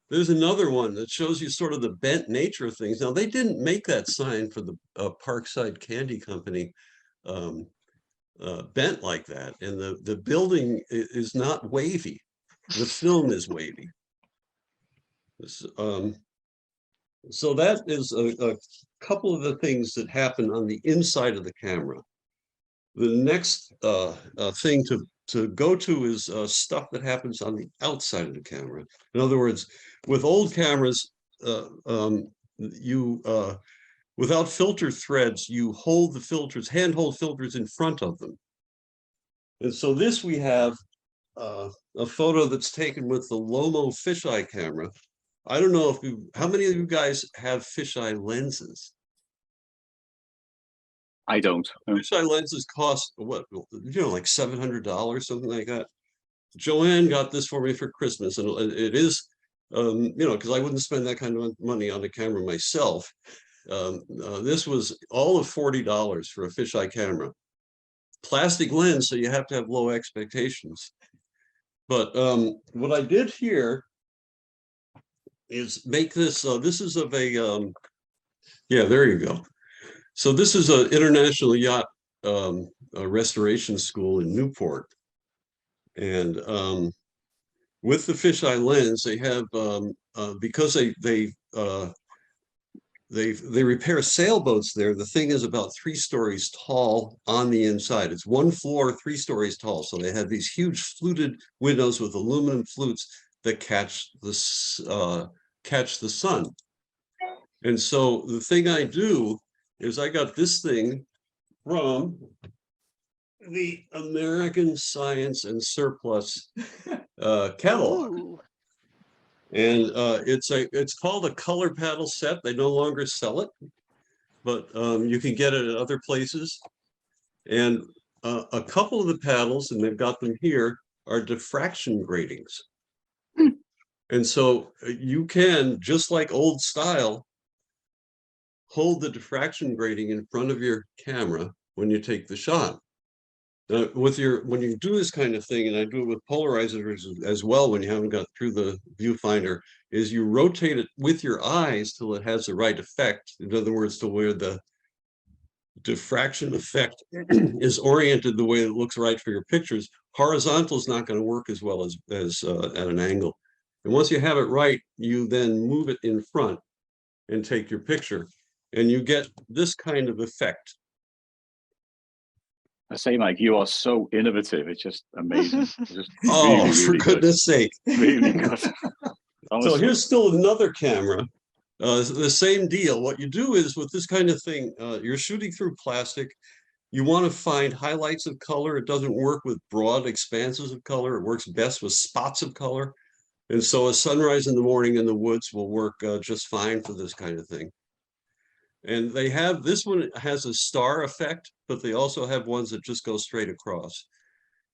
[SPEAKER 5] There's another one that shows you sort of the bent nature of things. Now, they didn't make that sign for the Parkside Candy Company bent like that. And the building is not wavy. The film is wavy. So that is a couple of the things that happen on the inside of the camera. The next thing to go to is stuff that happens on the outside of the camera. In other words, with old cameras, without filter threads, you hold the filters, handhold filters in front of them. And so this we have a photo that's taken with the Lomo fisheye camera. I don't know how many of you guys have fisheye lenses?
[SPEAKER 1] I don't.
[SPEAKER 5] Fisheye lenses cost what, like $700, something like that. Joanne got this for me for Christmas, and it is, because I wouldn't spend that kind of money on a camera myself. This was all of $40 for a fisheye camera. Plastic lens, so you have to have low expectations. But what I did here is make this, this is of a, yeah, there you go. So this is an international yacht restoration school in Newport. And with the fisheye lens, they have, because they they repair sailboats there. The thing is about 3 stories tall on the inside. It's 1 floor, 3 stories tall. So they have these huge fluted windows with aluminum flutes that catch the sun. And so the thing I do is I got this thing from the American Science and Surplus catalog.
[SPEAKER 4] Ooh.
[SPEAKER 5] And it's called a color paddle set. They no longer sell it, but you can get it at other places. And a couple of the paddles, and they've got them here, are diffraction gratings. And so you can, just like old style, hold the diffraction grating in front of your camera when you take the shot. When you do this kind of thing, and I do it with polarizers as well when you haven't got through the viewfinder, is you rotate it with your eyes till it has the right effect. In other words, to where the diffraction effect is oriented the way it looks right for your pictures. Horizontal is not going to work as well as at an angle. And once you have it right, you then move it in front and take your picture, and you get this kind of effect.
[SPEAKER 1] I say, Mike, you are so innovative. It's just amazing. It's just
[SPEAKER 5] Oh,
[SPEAKER 1] really,
[SPEAKER 5] for
[SPEAKER 1] really good.
[SPEAKER 5] goodness sake.
[SPEAKER 1] Really good.
[SPEAKER 5] So
[SPEAKER 1] Honestly.
[SPEAKER 5] here's still another camera. The same deal. What you do is with this kind of thing, you're shooting through plastic. You want to find highlights of color. It doesn't work with broad expanses of color. It works best with spots of color. And so a sunrise in the morning in the woods will work just fine for this kind of thing. And they have, this one has a star effect, but they also have ones that just go straight across.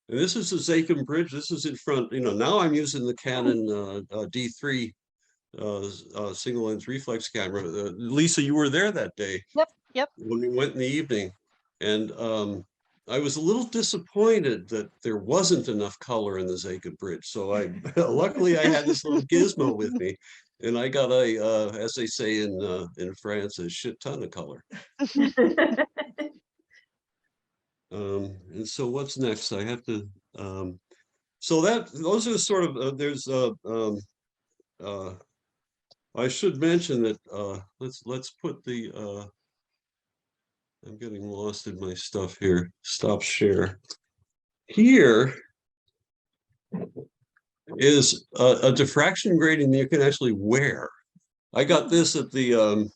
[SPEAKER 5] And this is the Zeis Bridge. This is in front, now I'm using the Canon D3 single lens reflex camera. Lisa, you were there that day.
[SPEAKER 4] Yep.
[SPEAKER 5] When we went in the evening. And I was a little disappointed that there wasn't enough color in the Zeis Bridge. So luckily I had this little gizmo with me. And I got as they say in France, a shit ton of color. And so what's next? I have to. So those are sort of there's. I should mention that let's put the. I'm getting lost in my stuff here. Stop share. Here is a diffraction grating that you can actually wear. I got this at the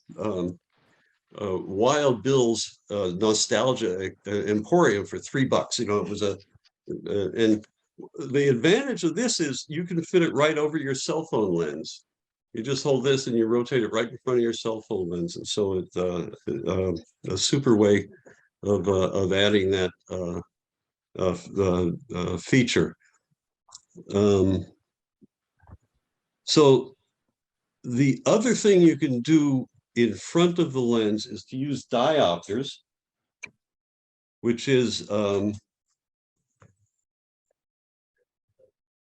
[SPEAKER 5] Wild Bill's Nostalgia Emporium for $3. It was and the advantage of this is you can fit it right over your cell phone lens. You just hold this and you rotate it right in front of your cell phone lens, and so it's a super way of adding that feature. So the other thing you can do in front of the lens is to use diopters, which is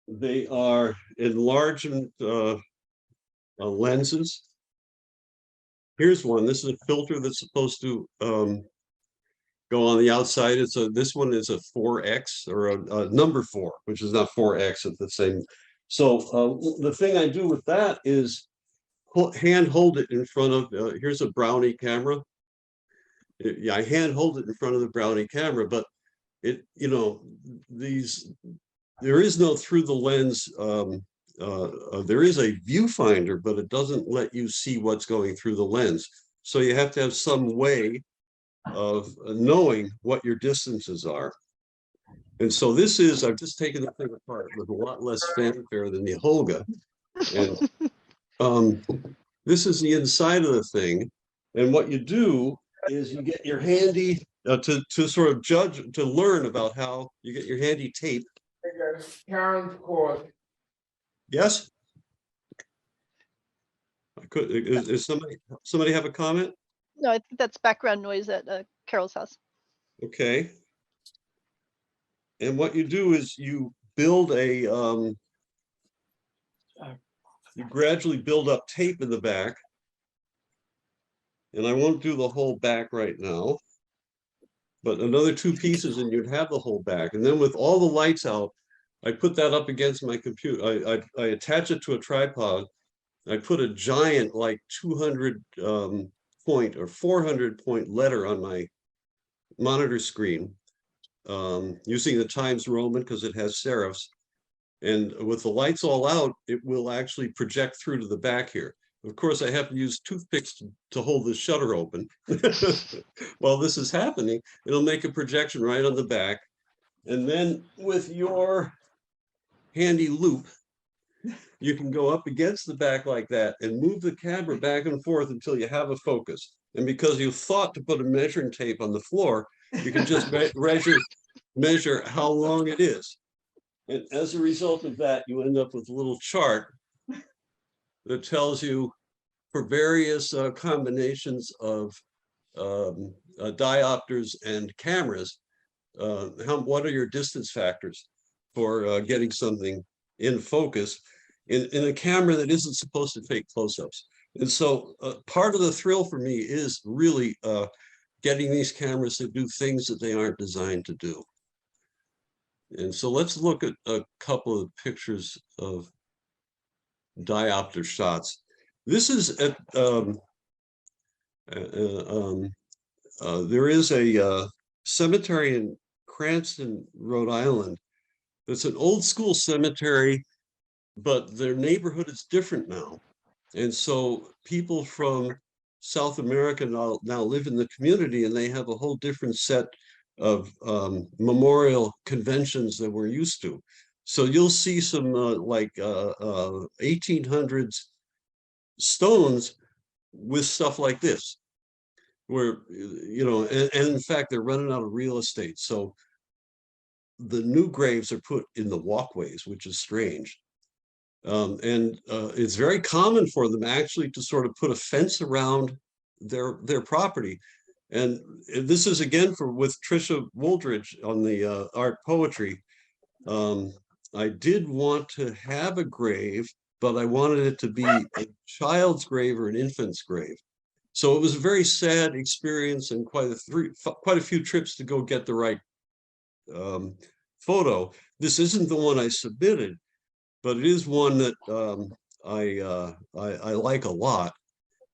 [SPEAKER 5] they are enlargement lenses. Here's one. This is a filter that's supposed to go on the outside. This one is a 4X or a number 4, which is not 4X at the same. So the thing I do with that is hand hold it in front of. Here's a Brownie camera. I hand hold it in front of the Brownie camera, but there is no through the lens. There is a viewfinder, but it doesn't let you see what's going through the lens. So you have to have some way of knowing what your distances are. And so this is, I've just taken the thing apart with a lot less fanfare than the Holga. And this is the inside of the thing. And what you do is you get your handy, to sort of judge, to learn about how you get your handy tape.
[SPEAKER 7] Karen's cord.
[SPEAKER 5] Yes? Is somebody have a comment?
[SPEAKER 4] No, I think that's background noise at Carol's house.
[SPEAKER 5] Okay. And what you do is you build you gradually build up tape in the back. And I won't do the whole back right now, but another 2 pieces and you'd have the whole back. And then with all the lights out, I put that up against my computer. I attach it to a tripod I put a giant like 200 point or 400 point letter on my monitor screen using the Times Roman because it has serifs. And with the lights all out, it will actually project through to the back here. Of course, I have to use toothpicks to hold the shutter open. While this is happening, it'll make a projection right on the back. And then with your handy loop, you can go up against the back like that and move the camera back and forth until you have a focus. And because you thought to put a measuring tape on the floor, you can just measure how long it is. And as a result of that, you end up with a little chart that tells you for various combinations of diopters and cameras, what are your distance factors for getting something in focus in a camera that isn't supposed to take close-ups. And so part of the thrill for me is really getting these cameras to do things that they aren't designed to do. And so let's look at a couple of pictures of diopter shots. This is at, there is a cemetery in Cranston, Rhode Island. It's an old school cemetery, but their neighborhood is different now. And so people from South America now live in the community, and they have a whole different set of memorial conventions that we're used to. So you'll see some like 1800s stones with stuff like this, where, you know, and in fact, they're running out of real estate. So the new graves are put in the walkways, which is strange. And it's very common for them actually to sort of put a fence around their property. And this is again with Trisha Wooldridge on the art poetry. I did want to have a grave, but I wanted it to be a child's grave or an infant's grave. So it was a very sad experience and quite a few trips to go get the right photo. This isn't the one I submitted, but it is one that I like a lot.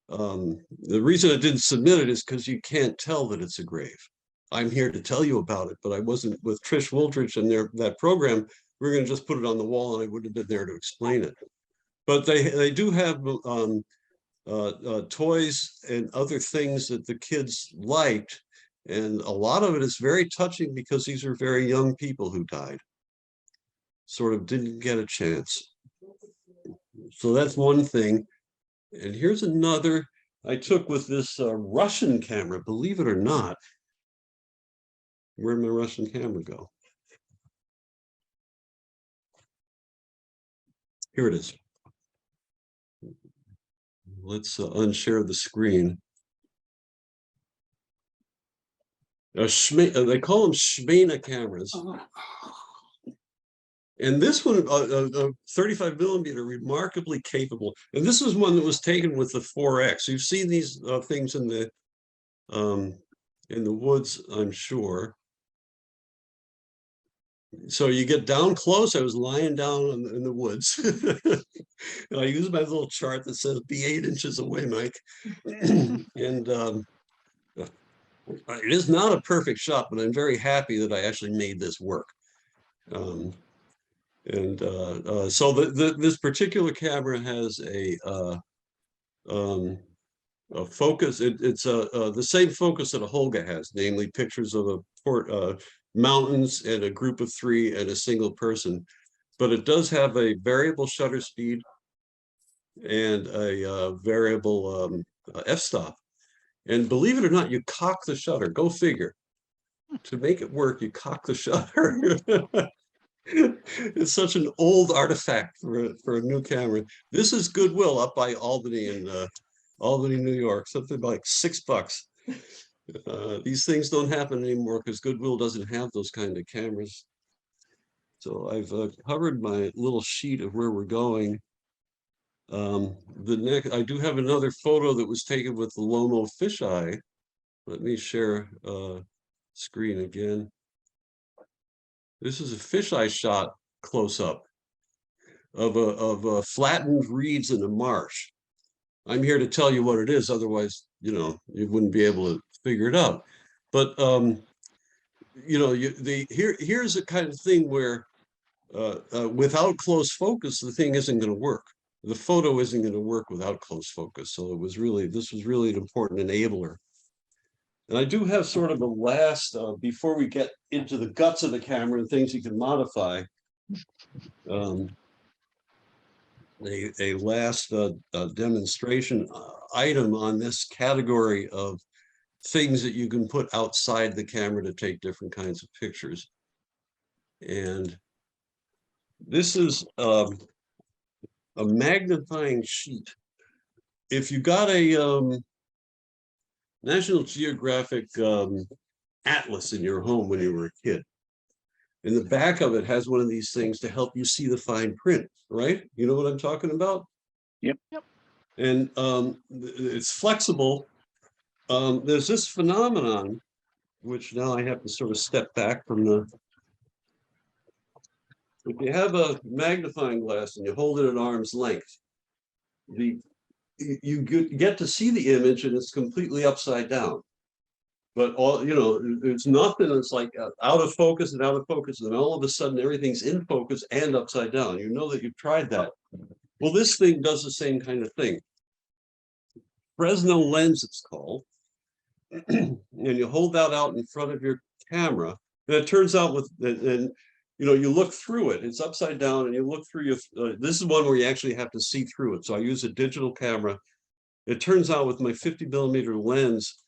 [SPEAKER 5] The reason I didn't submit it is because you can't tell that it's a grave. I'm here to tell you about it, but I wasn't with Trish Wooldridge and that program. We were going to just put it on the wall, and I wouldn't have been there to explain it. But they do have toys and other things that the kids liked, and a lot of it is very touching because these are very young people who died. Sort of didn't get a chance. So that's one thing. And here's another I took with this Russian camera, believe it or not. Where'd my Russian camera go? Here it is. Let's unshare the screen. They call them Shmena cameras. And this one, 35 millimeter, remarkably capable. And this is one that was taken with the 4X. You've seen these things in the woods, I'm sure. So you get down close. I was lying down in the woods. And I use my little chart that says be 8 inches away, Mike. And it is not a perfect shot, but I'm very happy that I actually made this work. So this particular camera has a focus. It's the same focus that a Holga has, namely pictures of a mountains and a group of 3 and a single person. But it does have a variable shutter speed and a variable f-stop. And believe it or not, you cock the shutter. Go figure. To make it work, you cock the shutter. It's such an old artifact for a new camera. This is Goodwill up by Albany in Albany, New York, something like $6. These things don't happen anymore because Goodwill doesn't have those kind of cameras. So I've covered my little sheet of where we're going. I do have another photo that was taken with the Lomo fisheye. Let me share screen again. This is a fisheye shot close up. of flattened reeds in a marsh. I'm here to tell you what it is, otherwise, you know, you wouldn't be able to figure it out. But you know, here's a kind of thing where without close focus, the thing isn't going to work. The photo isn't going to work without close focus. So this was really an important enabler. And I do have sort of a last, before we get into the guts of the camera and things you can modify, a last demonstration item on this category of things that you can put outside the camera to take different kinds of pictures. And this is a magnifying sheet. If you got a National Geographic atlas in your home when you were a kid, in the back of it has one of these things to help you see the fine print, right? You know what I'm talking about?
[SPEAKER 1] Yep.
[SPEAKER 5] And it's flexible. There's this phenomenon, which now I have to sort of step back from the. If you have a magnifying glass and you hold it at arm's length, you get to see the image and it's completely upside down. But all, you know, there's nothing that's like out of focus and out of focus, and all of a sudden everything's in focus and upside down. You know that you've tried that. Well, this thing does the same kind of thing. Fresnel lens, it's called. And you hold that out in front of your camera, and it turns out and you know, you look through it, it's upside down, and you look through your, this is one where you actually have to see through it. So I use a digital camera. It turns out with my 50mm lens,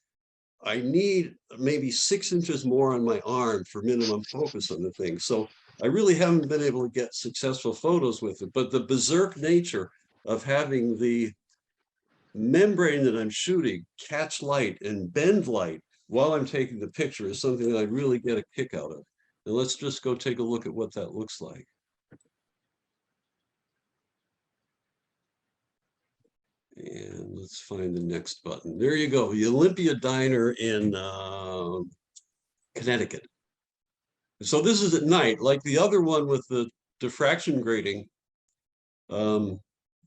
[SPEAKER 5] I need maybe 6 inches more on my arm for minimum focus on the thing. So I really haven't been able to get successful photos with it, but the berserk nature of having the membrane that I'm shooting catch light and bend light while I'm taking the picture is something that I really get a kick out of. And let's just go take a look at what that looks like. And let's find the next button. There you go, the Olympia Diner in Connecticut. So this is at night, like the other one with the diffraction grating.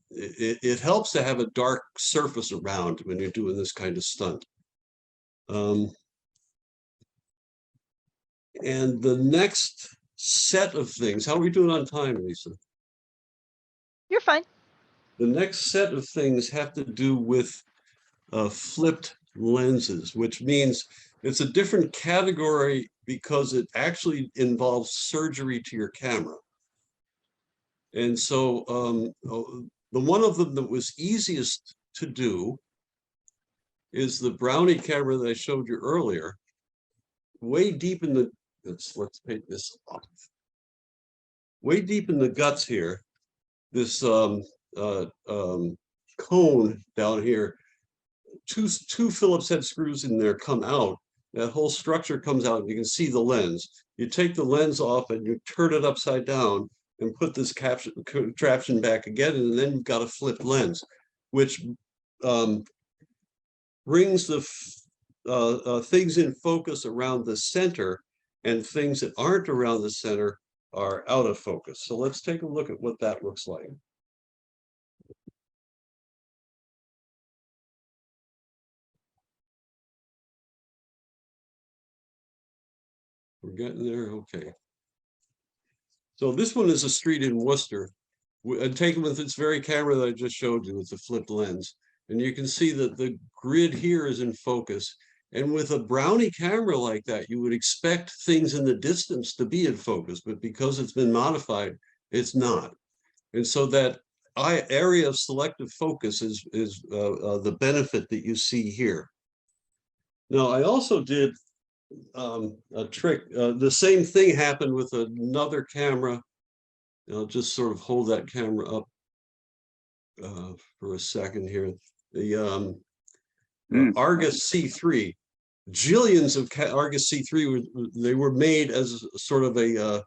[SPEAKER 5] It helps to have a dark surface around when you're doing this kind of stunt. And the next set of things, how are we doing on time, Lisa?
[SPEAKER 4] You're fine.
[SPEAKER 5] The next set of things have to do with flipped lenses, which means it's a different category because it actually involves surgery to your camera. And so the one of them that was easiest to do is the Brownie camera that I showed you earlier. Way deep in the, let's take this off. Way deep in the guts here, this cone down here, two Phillips head screws in there come out. That whole structure comes out and you can see the lens. You take the lens off and you turn it upside down and put this contraption back again, and then you've got a flipped lens, which brings the things in focus around the center, and things that aren't around the center are out of focus. So let's take a look at what that looks like. We're getting there, okay. So this one is a street in Worcester, taken with this very camera that I just showed you with the flipped lens. And you can see that the grid here is in focus. And with a Brownie camera like that, you would expect things in the distance to be in focus, but because it's been modified, it's not. And so that area of selective focus is the benefit that you see here. Now, I also did a trick. The same thing happened with another camera. I'll just sort of hold that camera up for a second here. The Argus C3, jillions of Argus C3, they were made as sort of a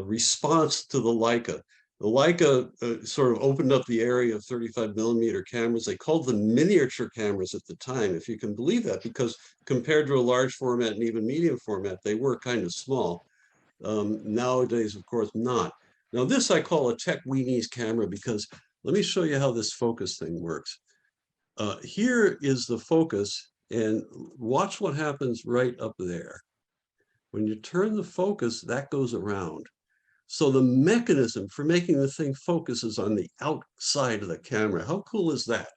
[SPEAKER 5] response to the Leica. The Leica sort of opened up the area of 35mm cameras. They called them miniature cameras at the time, if you can believe that, because compared to a large format and even medium format, they were kind of small. Nowadays, of course, not. Now this I call a tech weenies camera because let me show you how this focus thing works. Here is the focus, and watch what happens right up there. When you turn the focus, that goes around. So the mechanism for making the thing focus is on the outside of the camera. How cool is that?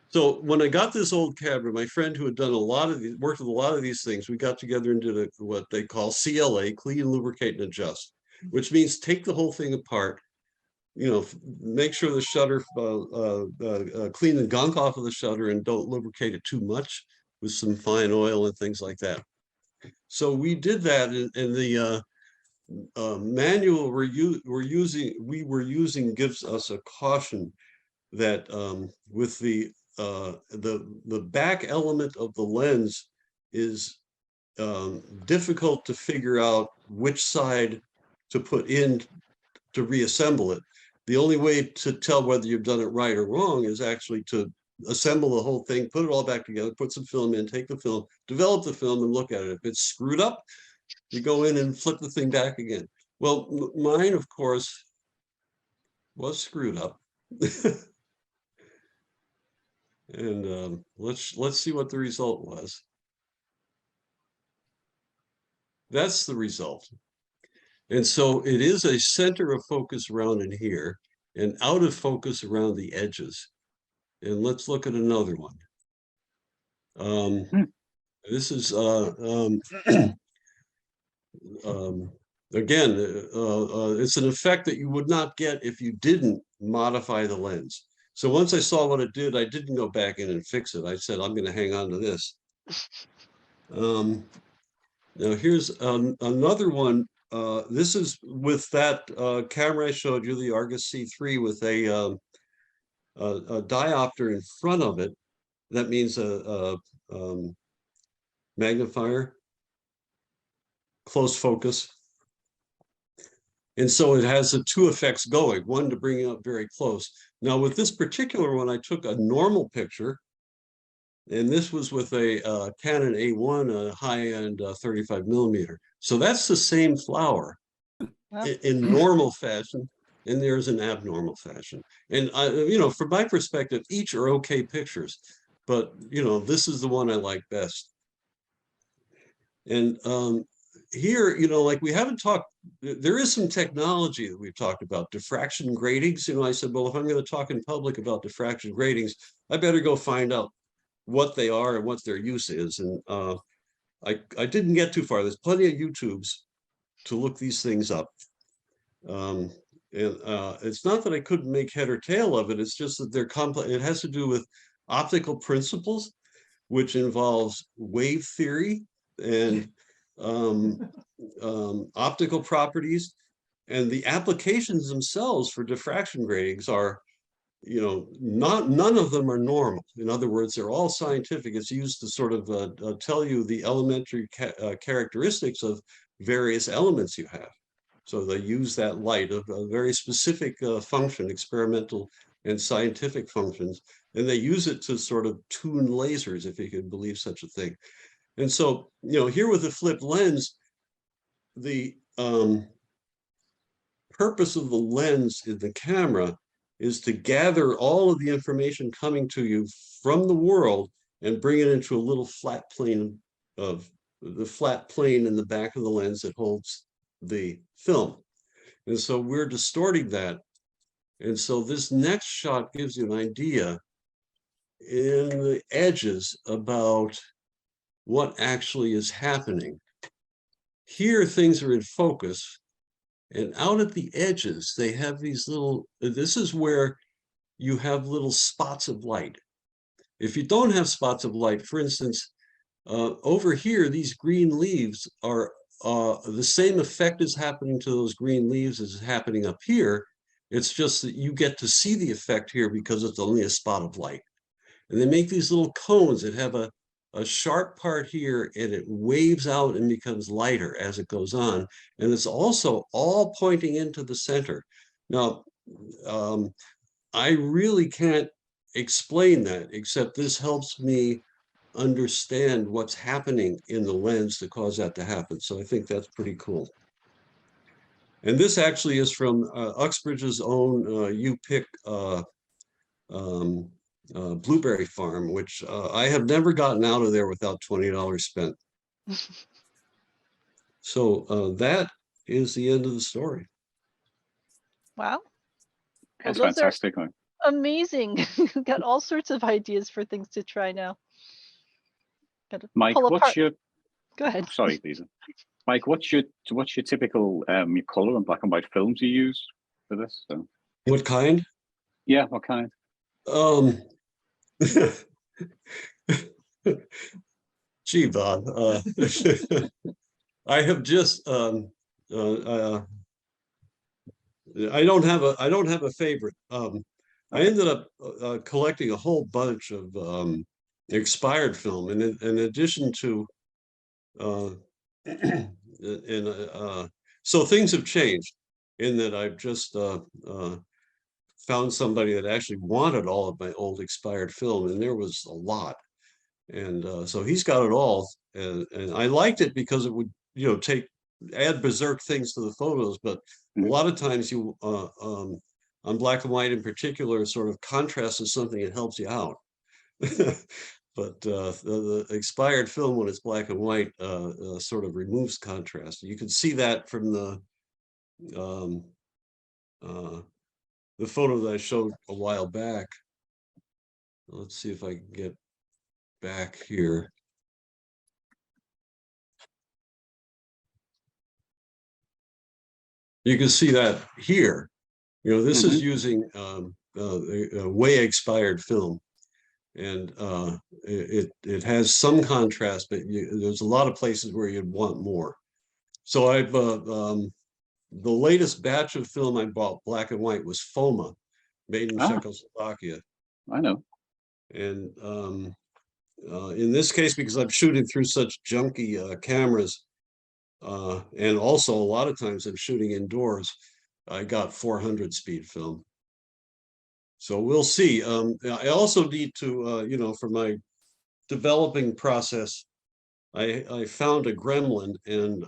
[SPEAKER 5] So when I got this old camera, my friend who had done a lot of these, worked with a lot of these things, we got together and did what they call CLA, clean, lubricate, and adjust, which means take the whole thing apart, you know, make sure the shutter, clean the gunk off of the shutter and don't lubricate it too much with some fine oil and things like that. So we did that, and the manual we were using gives us a caution that with the back element of the lens is difficult to figure out which side to put in to reassemble it. The only way to tell whether you've done it right or wrong is actually to assemble the whole thing, put it all back together, put some film in, take the film, develop the film, and look at it. If it's screwed up, you go in and flip the thing back again. Well, mine, of course, was screwed up. And let's see what the result was. That's the result. And so it is a center of focus around in here and out of focus around the edges. And let's look at another one. This is again, it's an effect that you would not get if you didn't modify the lens. So once I saw what it did, I didn't go back in and fix it. I said, I'm going to hang on to this. Now here's another one. This is with that camera I showed you, the Argus C3 with a diopter in front of it. That means a magnifier, close focus. And so it has the two effects going, one to bring it up very close. Now with this particular one, I took a normal picture, and this was with a Canon A1, a high-end 35 millimeter. So that's the same flower in normal fashion, and there's an abnormal fashion. And you know, from my perspective, each are okay pictures, but you know, this is the one I like best. And here, you know, like we haven't talked, there is some technology that we've talked about, diffraction gratings. You know, I said, well, if I'm going to talk in public about diffraction gratings, I better go find out what they are and what their use is. And I didn't get too far. There's plenty of YouTubes to look these things up. And it's not that I couldn't make head or tail of it. It's just that they're complex. It has to do with optical principles, which involves wave theory and optical properties, and the applications themselves for diffraction gratings are, you know, none of them are normal. In other words, they're all scientific. It's used to sort of tell you the elementary characteristics of various elements you have. So they use that light of a very specific function, experimental and scientific functions, and they use it to sort of tune lasers, if you could believe such a thing. And so, you know, here with the flipped lens, the purpose of the lens in the camera is to gather all of the information coming to you from the world and bring it into a little flat plane of the flat plane in the back of the lens that holds the film. And so we're distorting that. And so this next shot gives you an idea in the edges about what actually is happening. Here, things are in focus, and out at the edges, they have these little, this is where you have little spots of light. If you don't have spots of light, for instance, over here, these green leaves are the same effect is happening to those green leaves as is happening up here. It's just that you get to see the effect here because it's only a spot of light. And they make these little cones that have a sharp part here, and it waves out and becomes lighter as it goes on. And it's also all pointing into the center. Now, I really can't explain that, except this helps me understand what's happening in the lens to cause that to happen. So I think that's pretty cool. And this actually is from Uxbridge's own You Pick blueberry farm, which I have never gotten out of there without $20 spent. So that is the end of the story.
[SPEAKER 4] Wow.
[SPEAKER 1] That's
[SPEAKER 4] those are
[SPEAKER 1] fantastic. Mike.
[SPEAKER 4] amazing. Got all sorts of ideas for things to try now. Gotta
[SPEAKER 1] Mike,
[SPEAKER 4] pull
[SPEAKER 1] what's
[SPEAKER 4] apart.
[SPEAKER 1] your?
[SPEAKER 4] Go ahead.
[SPEAKER 1] Sorry, Lisa. Mike, what's your typical your color and black and white films you use for this? So,
[SPEAKER 5] What kind?
[SPEAKER 1] yeah, what kind?
[SPEAKER 5] Gee, Bob, I have just I don't have a favorite. I ended up collecting a whole bunch of expired film, and in addition to so things have changed in that I've just found somebody that actually wanted all of my old expired film, and there was a lot. And so he's got it all, and I liked it because it would, add berserk things to the photos. But a lot of times you, on black and white in particular, sort of contrast is something that helps you out. But the expired film, when it's black and white, sort of removes contrast. You can see that from the photo that I showed a while back. Let's see if I can get back here. You can see that here. This is using a way expired film, and it has some contrast, but there's a lot of places where you'd want more. So I've the latest batch of film I bought, black and white, was FOMA, made in Czechoslovakia.
[SPEAKER 1] I know.
[SPEAKER 5] And in this case, because I'm shooting through such junky cameras, and also a lot of times I'm shooting indoors, I got 400 speed film. So we'll see. I also need to, for my developing process, I found a gremlin, and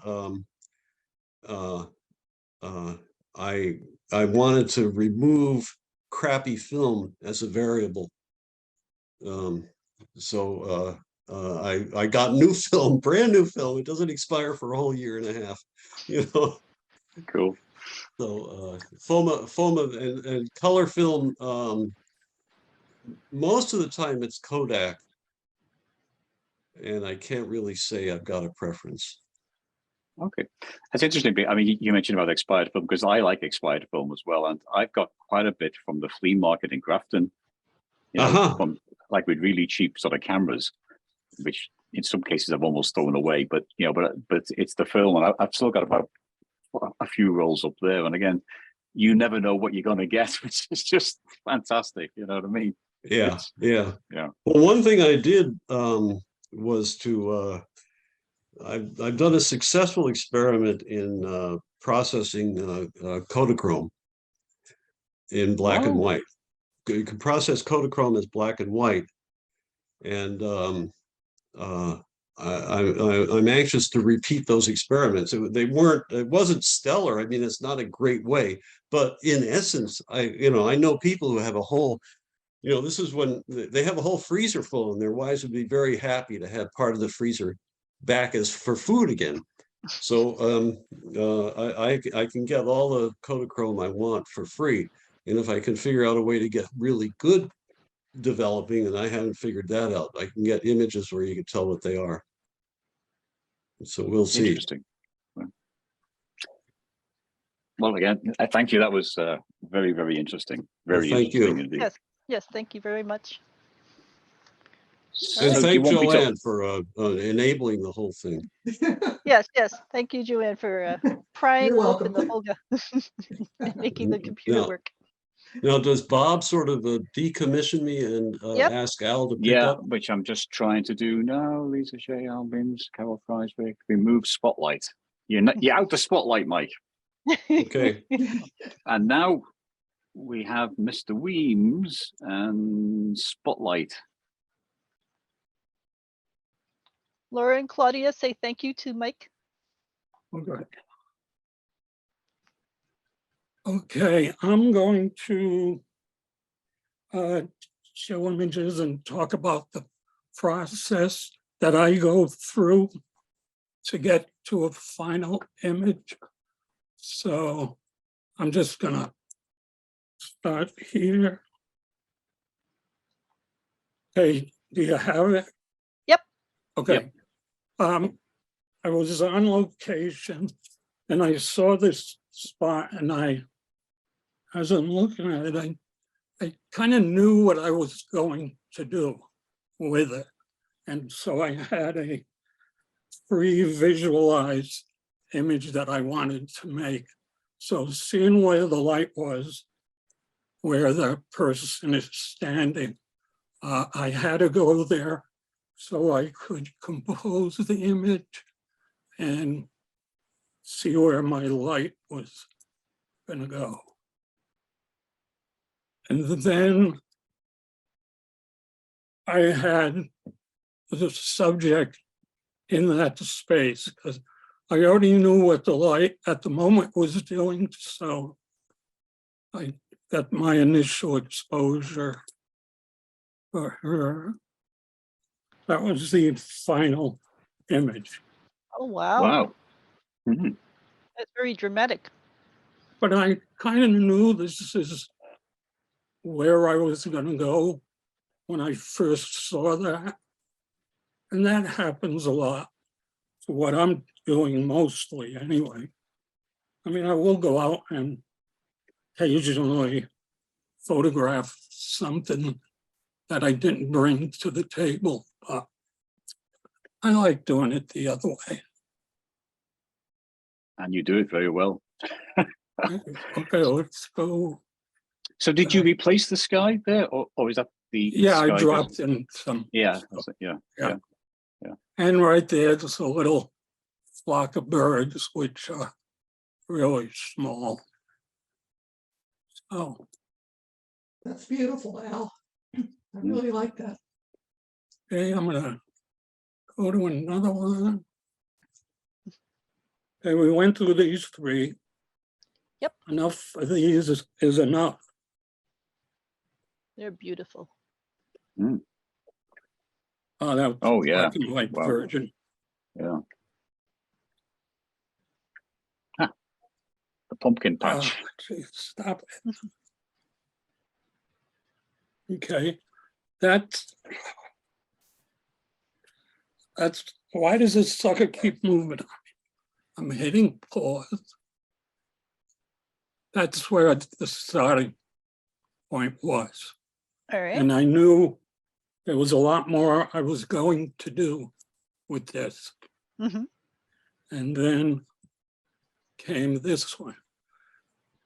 [SPEAKER 5] I wanted to remove crappy film as a variable. So I got new film, brand new film. It doesn't expire for a whole year and a half,
[SPEAKER 1] Cool.
[SPEAKER 5] So FOMA and color film, most of the time it's Kodak, and I can't really say I've got a preference.
[SPEAKER 1] Okay, that's interesting. I mean, you mentioned about expired film, because I like expired film as well, and I've got quite a bit from the flea market in Grafton. From like with really cheap sort of cameras, which in some cases I've almost thrown away. But but it's the film, and I've still got about a few rolls up there. And again, you never know what you're going to get, which is just fantastic. You know what I mean?
[SPEAKER 5] Yeah.
[SPEAKER 1] Yeah.
[SPEAKER 5] Well, one thing I did was to I've done a successful experiment in processing Kodachrome in black and white. You can process Kodachrome as black and white, and I'm anxious to repeat those experiments. It wasn't stellar. I mean, it's not a great way, but in essence, I know people who have a whole, this is when they have a whole freezer full, and their wives would be very happy to have part of the freezer back as for food again. So I can get all the Kodachrome I want for free. And if I can figure out a way to get really good developing, and I haven't figured that out, I can get images where you can tell what they are. So we'll see.
[SPEAKER 1] Interesting. Well, again, thank you. That was very, very interesting. Very
[SPEAKER 5] thank
[SPEAKER 1] interesting
[SPEAKER 5] you.
[SPEAKER 1] indeed.
[SPEAKER 4] Yes, thank you very much.
[SPEAKER 5] And
[SPEAKER 1] So
[SPEAKER 5] thank Joanne for enabling the whole thing.
[SPEAKER 4] Yes, thank you, Joanne, for prying
[SPEAKER 3] You're
[SPEAKER 4] open the
[SPEAKER 3] welcome.
[SPEAKER 4] Holga and making the computer work.
[SPEAKER 5] Now, does Bob sort of decommission me and ask Al to pick up?
[SPEAKER 1] Which I'm just trying to do now. Lisa Shea, Al Weems, Carol Freisberg, remove spotlight. You're out the spotlight, Mike.
[SPEAKER 5] Okay.
[SPEAKER 1] And now we have Mr. Weems and spotlight.
[SPEAKER 4] Laura and Claudia, say thank you to Mike.
[SPEAKER 6] Okay. Okay, I'm going to show images and talk about the process that I go through to get to a final image. So I'm just gonna start here. Okay, do you have it?
[SPEAKER 4] Yep.
[SPEAKER 6] Okay. I was on location and I saw this spot, and as I'm looking at it, I kind of knew what I was going to do with it. And so I had a pre-visualized image that I wanted to make. So seeing where the light was, where the person is standing, I had to go there so I could compose the image and see where my light was gonna go. And then I had the subject in that space because I already knew what the light at the moment was doing. So I got my initial exposure for her. That was the final image.
[SPEAKER 4] Oh, wow.
[SPEAKER 1] Wow. Mhm.
[SPEAKER 4] That's very dramatic.
[SPEAKER 6] But I kind of knew this is where I was going to go when I first saw that. And that happens a lot for what I'm doing mostly anyway. I mean, I will go out and occasionally photograph something that I didn't bring to the table, but I like doing it the other way.
[SPEAKER 1] And you do it very well.
[SPEAKER 6] Okay, let's go.
[SPEAKER 1] So did you replace the sky there, or is that the
[SPEAKER 6] Yeah,
[SPEAKER 1] sky
[SPEAKER 6] I
[SPEAKER 1] that-
[SPEAKER 6] dropped in some.
[SPEAKER 1] Yeah,
[SPEAKER 6] stuff.
[SPEAKER 1] that's it, yeah.
[SPEAKER 6] And right there, just a little flock of birds, which are really small. Oh,
[SPEAKER 3] That's beautiful, Al. I really like that.
[SPEAKER 6] okay, I'm gonna go to another one. Okay, we went through these three.
[SPEAKER 4] Yep.
[SPEAKER 6] Enough of these is enough.
[SPEAKER 4] They're beautiful.
[SPEAKER 6] Oh, that was
[SPEAKER 1] Oh, yeah.
[SPEAKER 6] black and white
[SPEAKER 1] Wow.
[SPEAKER 6] version.
[SPEAKER 1] Yeah. The pumpkin
[SPEAKER 6] Oh,
[SPEAKER 1] patch.
[SPEAKER 6] geez, stop it. Okay, that's why does this sucker keep moving? I'm hitting pause. That's where the starting point was.
[SPEAKER 4] All right.
[SPEAKER 6] And I knew there was a lot more I was going to do with this.
[SPEAKER 4] Mhm.
[SPEAKER 6] And then came this one,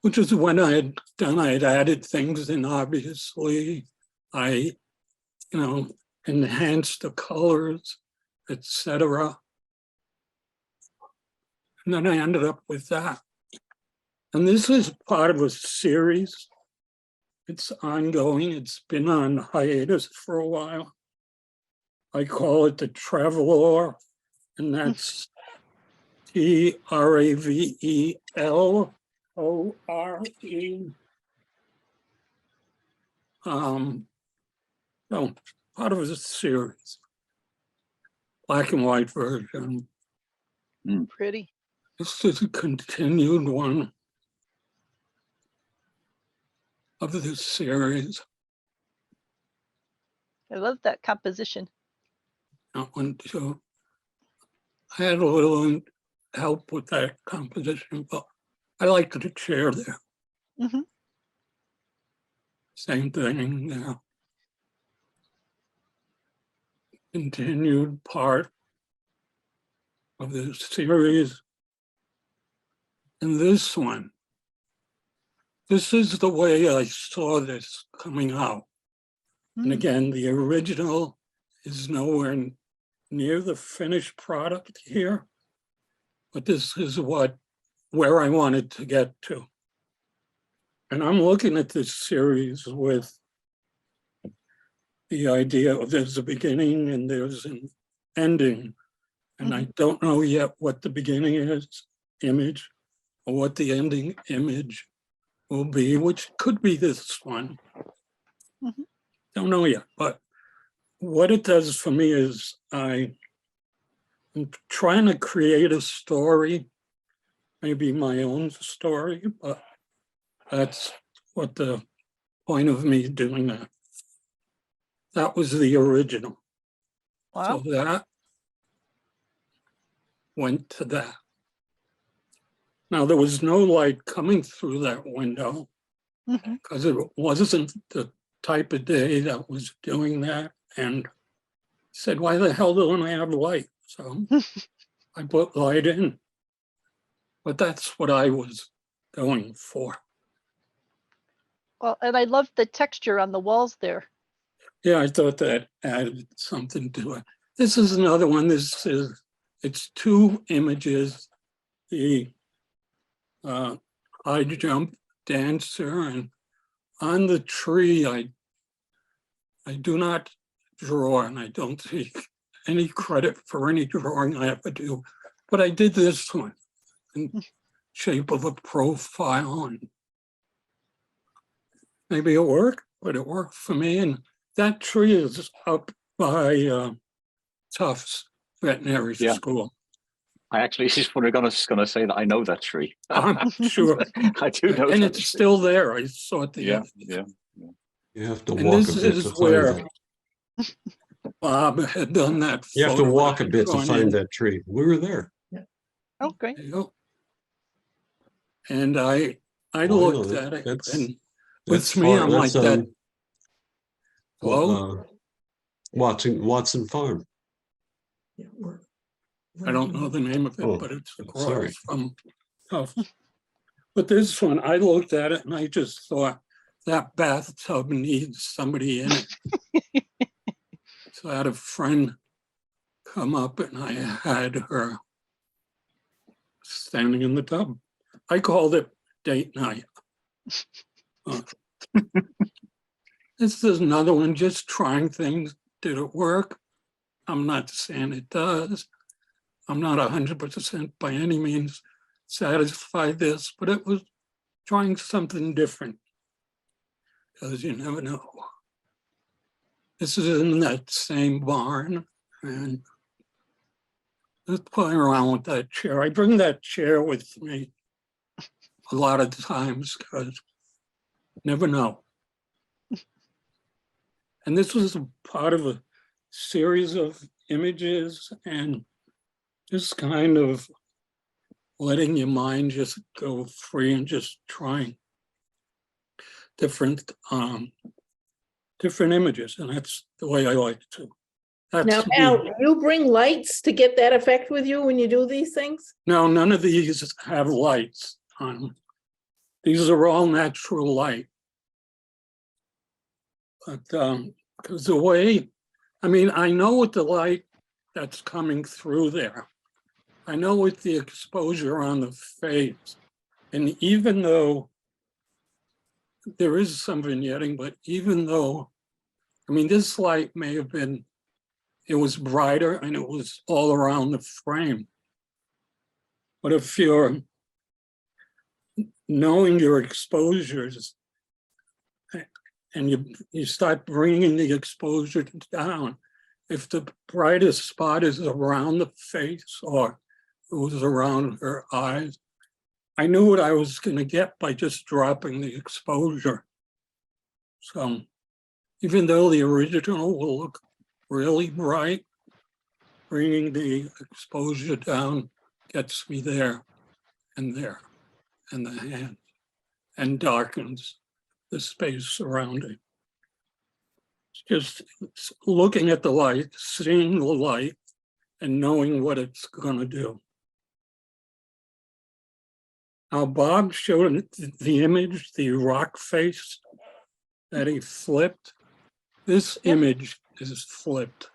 [SPEAKER 6] which is when I had added things in, obviously. I, enhanced the colors, etc. And then I ended up with that. And this is part of a series. It's ongoing. It's been on hiatus for a while. I call it the Travelor, and that's TRAVELORE. No, part of the series, black and white version.
[SPEAKER 4] Pretty.
[SPEAKER 6] This is a continued one of this series.
[SPEAKER 4] I love that composition.
[SPEAKER 6] That one too. I had a little help with that composition, but I liked the chair there.
[SPEAKER 4] Mhm.
[SPEAKER 6] Same thing there. Continued part of this series. And this one, this is the way I saw this coming out. And again, the original is nowhere near the finished product here, but this is where I wanted to get to. And I'm looking at this series with the idea of there's a beginning and there's an ending. And I don't know yet what the beginning image or what the ending image will be, which could be this one.
[SPEAKER 4] Mhm.
[SPEAKER 6] Don't know yet, but what it does for me is I'm trying to create a story, maybe my own story, but that's what the point of me doing that. That was the original.
[SPEAKER 4] Wow.
[SPEAKER 6] So that went to that. Now, there was no light coming through that window
[SPEAKER 4] Mhm.
[SPEAKER 6] because it wasn't the type of day that was doing that. And I said, why the hell don't I have light? So I put light in. But that's what I was going for.
[SPEAKER 4] Well, and I love the texture on the walls there.
[SPEAKER 6] Yeah, I thought that added something to it. This is another one. It's two images. The high jump dancer, and on the tree, I do not draw, and I don't take any credit for any drawing I ever do, but I did this one in shape of a profile, and maybe it worked, but it worked for me. And that tree is up by Tufts Veterinary
[SPEAKER 1] Yeah.
[SPEAKER 6] School.
[SPEAKER 1] I actually just were going to say that I know that tree.
[SPEAKER 6] I'm sure.
[SPEAKER 1] I do know
[SPEAKER 6] And
[SPEAKER 1] that
[SPEAKER 6] it's
[SPEAKER 1] tree.
[SPEAKER 6] still there. I saw it the
[SPEAKER 1] Yeah,
[SPEAKER 6] other day.
[SPEAKER 1] yeah.
[SPEAKER 5] You have to
[SPEAKER 6] And
[SPEAKER 5] walk
[SPEAKER 6] this
[SPEAKER 5] a bit
[SPEAKER 6] is
[SPEAKER 5] to find
[SPEAKER 6] where
[SPEAKER 5] that.
[SPEAKER 6] Bob had done that.
[SPEAKER 5] You have to
[SPEAKER 6] photo
[SPEAKER 5] walk a
[SPEAKER 6] I'd
[SPEAKER 5] bit to
[SPEAKER 6] drawn
[SPEAKER 5] find
[SPEAKER 6] in.
[SPEAKER 5] that tree. We were there.
[SPEAKER 4] Oh, great.
[SPEAKER 6] There you go. And I
[SPEAKER 5] Oh, I know
[SPEAKER 6] looked
[SPEAKER 5] that.
[SPEAKER 6] at it,
[SPEAKER 5] That's-
[SPEAKER 6] and
[SPEAKER 5] That's
[SPEAKER 6] with me,
[SPEAKER 5] far.
[SPEAKER 6] I'm like
[SPEAKER 5] That's
[SPEAKER 6] that. Hello?
[SPEAKER 5] Watson Farm.
[SPEAKER 3] Yeah,
[SPEAKER 6] I don't know the name of it,
[SPEAKER 5] Oh,
[SPEAKER 6] but it's
[SPEAKER 5] sorry.
[SPEAKER 6] across from Tufts. But this one, I looked at it and I just thought that bathtub needs somebody in it. So I had a friend come up and I had her standing in the tub. I called it date night. This is another one, just trying things. Did it work? I'm not saying it does. I'm not 100% by any means satisfied this, but it was trying something different, because you never know. This is in that same barn, and just playing around with that chair. I bring that chair with me a lot of times because never know. And this was a part of a series of images and just kind of letting your mind just go free and just trying different images. And that's the way I like to. That's
[SPEAKER 2] Now, Al, you bring lights to get that effect with you when you do these things?
[SPEAKER 6] No, none of these have lights on them. These are all natural light. But because the way, I mean, I know with the light that's coming through there, I know with the exposure on the face, and even though there is some vignetting, but even though, I mean, this light may have been, it was brighter and it was all around the frame. But if you're knowing your exposures and you start bringing the exposure down, if the brightest spot is around the face or it was around her eyes, I knew what I was going to get by just dropping the exposure. So even though the original will look really bright, bringing the exposure down gets me there and the hand, and darkens the space surrounding. It's just looking at the light, seeing the light, and knowing what it's going to do. Now, Bob showed the image, the rock face that he flipped. This image is flipped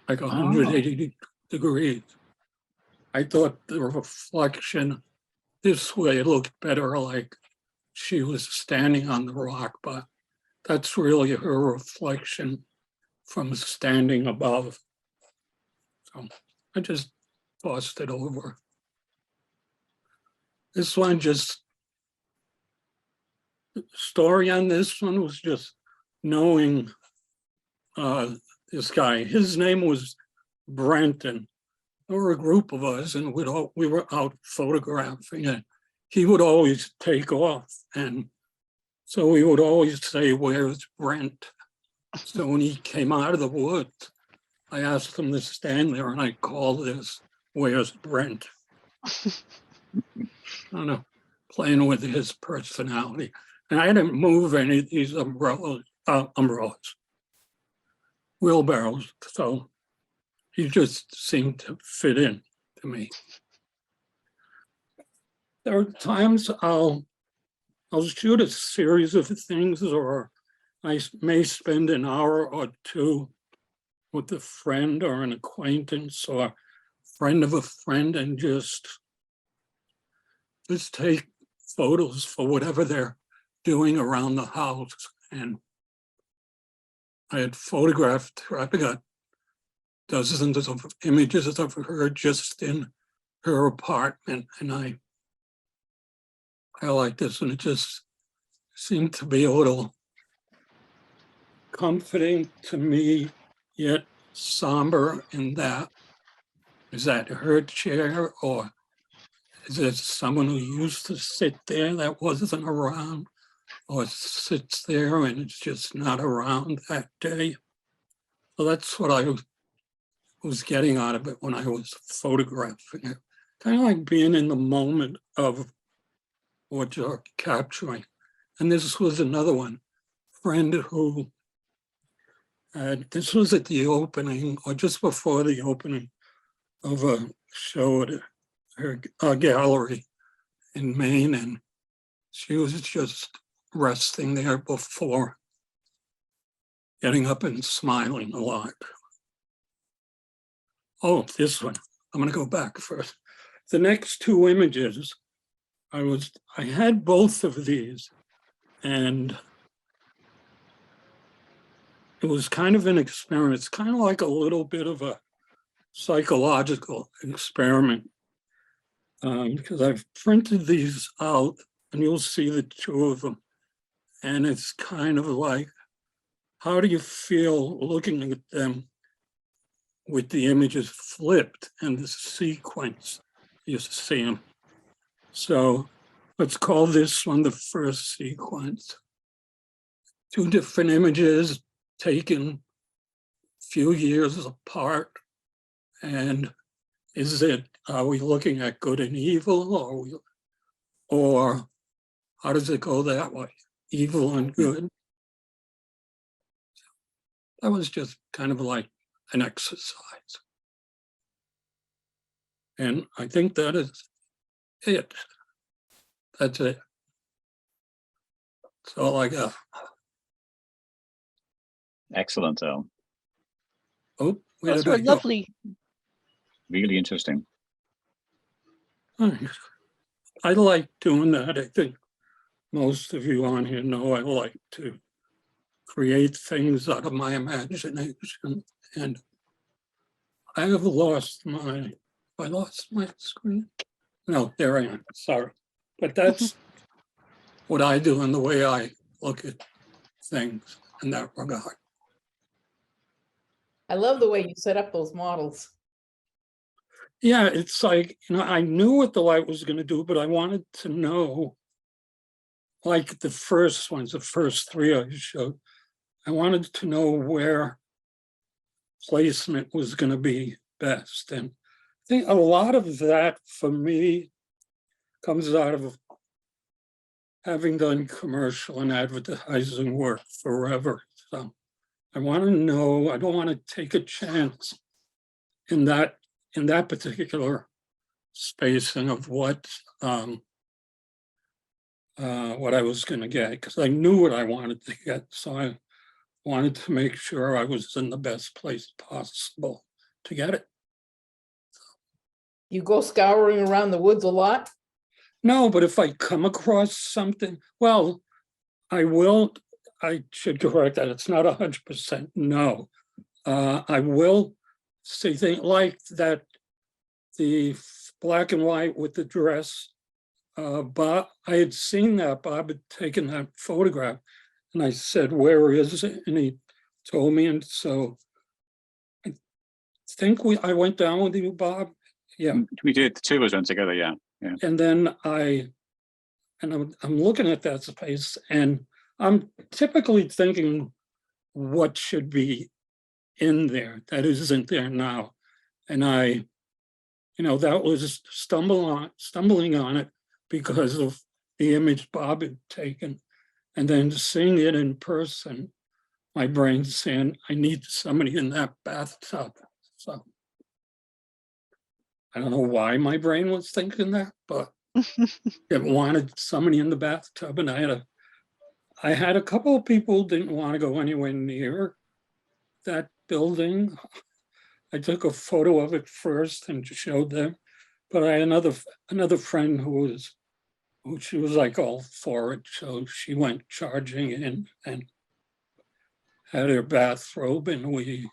[SPEAKER 6] like 180 degrees. I thought the reflection this way looked better, like she was standing on the rock, but that's really her reflection from standing above. So I just tossed it over. This one just story on this one was just knowing this guy. His name was Brenton. There were a group of us, and we were out photographing, and he would always take off, and so we would always say, "Where's Brent?" So when he came out of the woods, I asked him to stand there, and I called this, "Where's Brent?" I don't know, playing with his personality. And I didn't move any of these umbrellas, wheelbarrows, so he just seemed to fit in to me. There are times I'll shoot a series of things, or I may spend an hour or two with a friend or an acquaintance or a friend of a friend and just take photos for whatever they're doing around the house. And I had photographed her. I got dozens of images of her just in her apartment, and I like this, and it just seemed to be a little comforting to me, yet somber in that. Is that her chair, or is it someone who used to sit there that wasn't around, or sits there and it's just not around that day? So that's what I was getting out of it when I was photographing it. Kind of like being in the moment of what you're capturing. And this was another one, friend who, this was at the opening or just before the opening of a show at her gallery in Maine, and she was just resting there before getting up and smiling a lot. Oh, this one, I'm gonna go back first. The next two images, I had both of these, and it was kind of an experiment. It's kind of like a little bit of a psychological experiment, because I've printed these out, and you'll see the two of them. And it's kind of like, how do you feel looking at them with the images flipped and the sequence you see them? So let's call this one the first sequence. Two different images taken a few years apart. And are we looking at good and evil, or how does it go that way? Evil and good? That was just kind of like an exercise. And I think that is it. That's it. That's all I got.
[SPEAKER 1] Excellent.
[SPEAKER 4] Those
[SPEAKER 6] Oh, where
[SPEAKER 4] were
[SPEAKER 6] did I go?
[SPEAKER 4] lovely.
[SPEAKER 1] Really interesting.
[SPEAKER 6] Thanks. I like doing that. I think most of you on here know I like to create things out of my imagination. And I have lost my screen? No, there I am, sorry. But that's what I do and the way I look at things in that regard.
[SPEAKER 2] I love the way you set up those models.
[SPEAKER 6] Yeah, it's like, I knew what the light was going to do, but I wanted to know, like the first ones, the first three I showed, I wanted to know where placement was going to be best. And I think a lot of that for me comes out of having done commercial and advertising work forever. So I want to know, I don't want to take a chance in that particular spacing of what I was going to get, because I knew what I wanted to get. So I wanted to make sure I was in the best place possible to get it.
[SPEAKER 2] You go scouring around the woods a lot?
[SPEAKER 6] No, but if I come across something, well, I will. I should correct that. It's not 100% no. I will say things like that, the black and white with the dress Bob, I had seen that Bob had taken that photograph, and I said, "Where is it?" And he told me, and so I think I went down with you, Bob. Yeah,
[SPEAKER 1] We did, the two of us went together, yeah.
[SPEAKER 6] and then I'm looking at that space, and I'm typically thinking what should be in there that isn't there now, and that was stumbling on it because of the image Bob had taken, and then seeing it in person, my brain's saying I need somebody in that bathtub. So I don't know why my brain was thinking that, but it wanted somebody in the bathtub, and I had a couple of people didn't want to go anywhere near that building. I took a photo of it first and showed them, but I had another friend who she was like all for it, so she went charging in and had her bathrobe, and we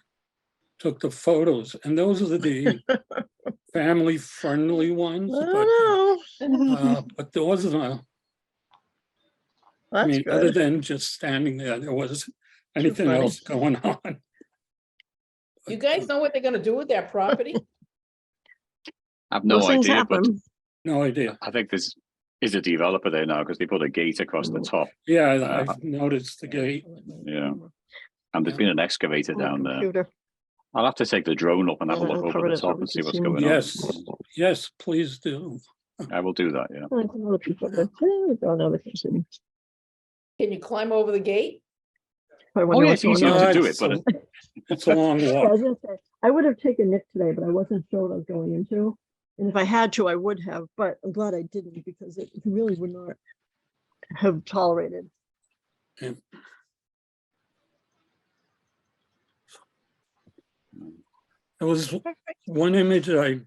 [SPEAKER 6] took the photos, and those are the family friendly ones. But there wasn't I mean, other than just standing there wasn't anything else going on.
[SPEAKER 2] You guys know what they're gonna do with that property?
[SPEAKER 1] I have no idea, but
[SPEAKER 6] No idea.
[SPEAKER 1] I think there's is a developer there now because they put a gate across the top.
[SPEAKER 6] Yeah, I've noticed the gate.
[SPEAKER 1] Yeah. And there's been an excavator down there. I'll have to take the drone up and have a look over the top and see what's going on.
[SPEAKER 6] Yes, please do.
[SPEAKER 1] I will do that, yeah.
[SPEAKER 2] Can you climb over the gate?
[SPEAKER 1] Oh, yeah, it's easier to do it, but
[SPEAKER 6] it's a long walk.
[SPEAKER 8] I would have taken Nick today, but I wasn't sure what I was going into. And if I had to, I would have, but I'm glad I didn't because it really would not have tolerated.
[SPEAKER 6] Yeah. There was one image that I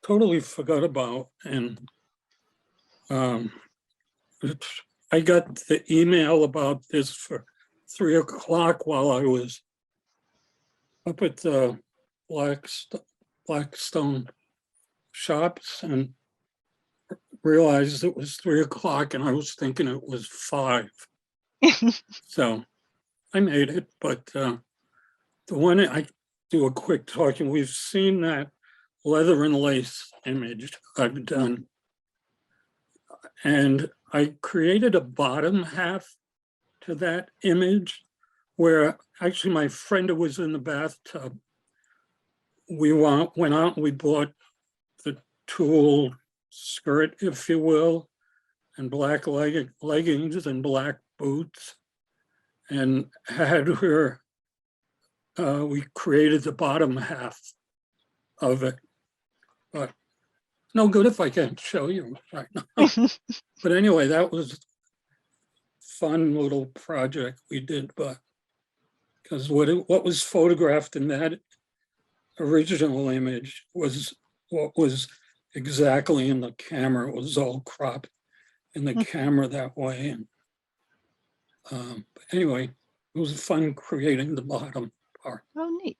[SPEAKER 6] totally forgot about, and I got the email about this for 3 o'clock while I was up at the Blackstone shops and realized it was 3 o'clock and I was thinking it was 5. So I made it, but the one I do a quick talking, we've seen that leather and lace image I've done. And I created a bottom half to that image where actually my friend who was in the bathtub, we went out and we bought the tulle skirt, if you will, and black leggings and black boots, and had her, we created the bottom half of it, but no good if I can't show you right now. But anyway, that was fun little project we did, but because what was photographed in that original image was what was exactly in the camera. It was all cropped in the camera that way. And but anyway, it was fun creating the bottom part.
[SPEAKER 4] Oh, neat.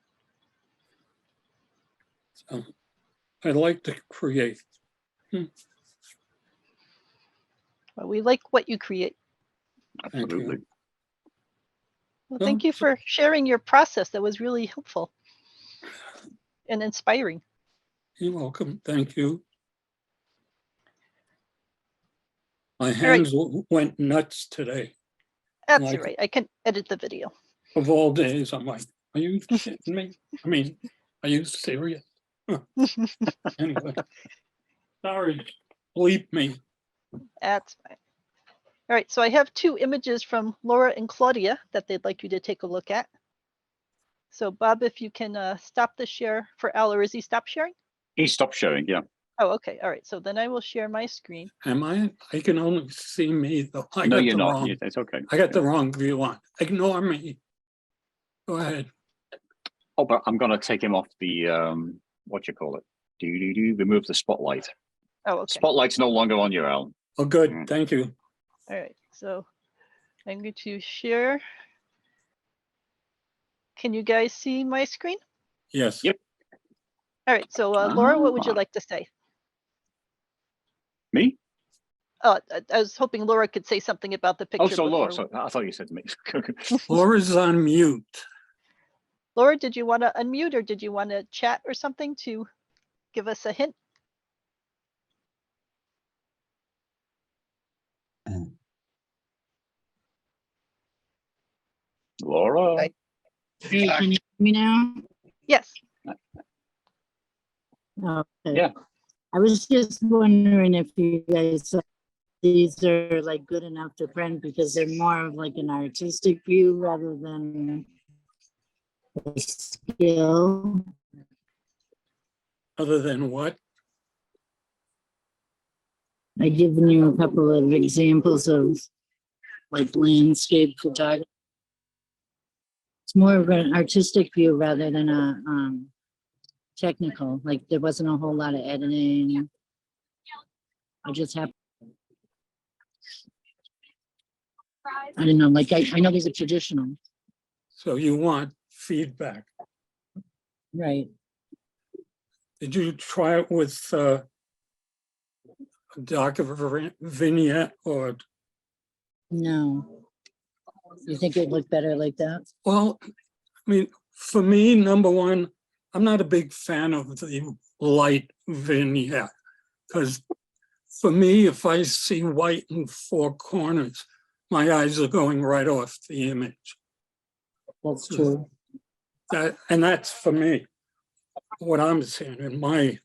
[SPEAKER 6] So I like to create.
[SPEAKER 4] Well, we like what you create.
[SPEAKER 1] Absolutely.
[SPEAKER 4] Well, thank you for sharing your process. That was really helpful and inspiring.
[SPEAKER 6] You're welcome. Thank you. My hands went nuts today.
[SPEAKER 4] That's all right. I can edit the video.
[SPEAKER 6] Of all days, I'm like, are you kidding me? I mean, are you serious? Anyway, sorry, bleep me.
[SPEAKER 4] That's fine. All right, so I have 2 images from Laura and Claudia that they'd like you to take a look at. So Bob, if you can stop the share for Al, or is he stopped sharing?
[SPEAKER 1] He stopped showing, yeah.
[SPEAKER 4] Oh, okay. All right. So then I will share my screen.
[SPEAKER 6] Am I? I can only see me though.
[SPEAKER 1] No, you're not. It's okay.
[SPEAKER 6] I got the wrong view on. Ignore me. Go ahead.
[SPEAKER 1] Oh, but I'm gonna take him off the what you call it? Remove the spotlight.
[SPEAKER 4] Oh, okay.
[SPEAKER 1] Spotlight's no longer on you, Al.
[SPEAKER 6] Oh, good. Thank you.
[SPEAKER 4] All right. So I'm going to share. Can you guys see my screen?
[SPEAKER 6] Yes.
[SPEAKER 1] Yep.
[SPEAKER 4] All right. So Laura, what would you like to say?
[SPEAKER 1] Me?
[SPEAKER 4] I was hoping Laura could say something about the picture.
[SPEAKER 1] Oh, so Laura,
[SPEAKER 4] before-
[SPEAKER 1] so I thought you said me.
[SPEAKER 6] Laura's on mute.
[SPEAKER 4] Laura, did you want to unmute or did you want to chat or something to give us a hint?
[SPEAKER 1] Laura.
[SPEAKER 9] Hey, can you hear me now?
[SPEAKER 4] Yes.
[SPEAKER 9] Okay.
[SPEAKER 1] Yeah.
[SPEAKER 9] I was just wondering if you guys thought these are like good enough to print because they're more of like an artistic view rather than a skill.
[SPEAKER 6] Other than what?
[SPEAKER 9] I've given you a couple of examples of like landscape photography. It's more of an artistic view rather than a technical, like there wasn't a whole lot of editing. I just have, I don't know, like I know these are traditional,
[SPEAKER 6] So you want feedback.
[SPEAKER 9] right?
[SPEAKER 6] Did you try it with a darker vignette or,
[SPEAKER 9] No. You think it'd look better like that?
[SPEAKER 6] well, I mean, for me, number one, I'm not a big fan of the light vignette. Because for me, if I see white in four corners, my eyes are going right off the image.
[SPEAKER 9] That's true.
[SPEAKER 6] And that's for me, what I'm saying, in my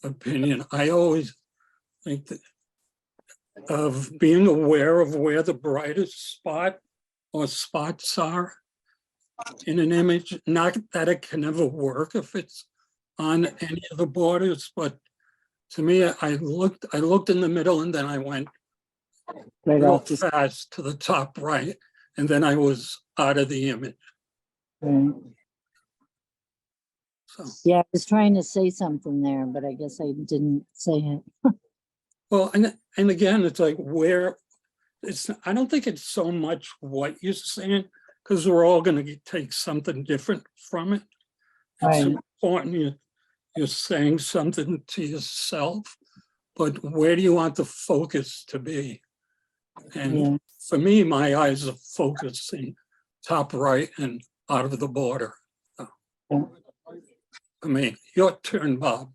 [SPEAKER 6] opinion. I always think that of being aware of where the brightest spot or spots are in an image. Not that it can never work if it's on any of the borders, but to me, I looked in the middle and then I went
[SPEAKER 9] Right
[SPEAKER 6] real
[SPEAKER 9] off the
[SPEAKER 6] fast to the top right, and then I was out of the image.
[SPEAKER 9] right.
[SPEAKER 6] So,
[SPEAKER 9] Yeah, I was trying to say something there, but I guess I didn't say it.
[SPEAKER 6] well, and again, it's like where I don't think it's so much what you're saying, because we're all going to take something different from it. It's
[SPEAKER 9] Right.
[SPEAKER 6] important you're saying something to yourself, but where do you want the focus to be? And
[SPEAKER 9] Yeah.
[SPEAKER 6] for me, my eyes are focusing top right and out of the border. I mean, your turn, Bob.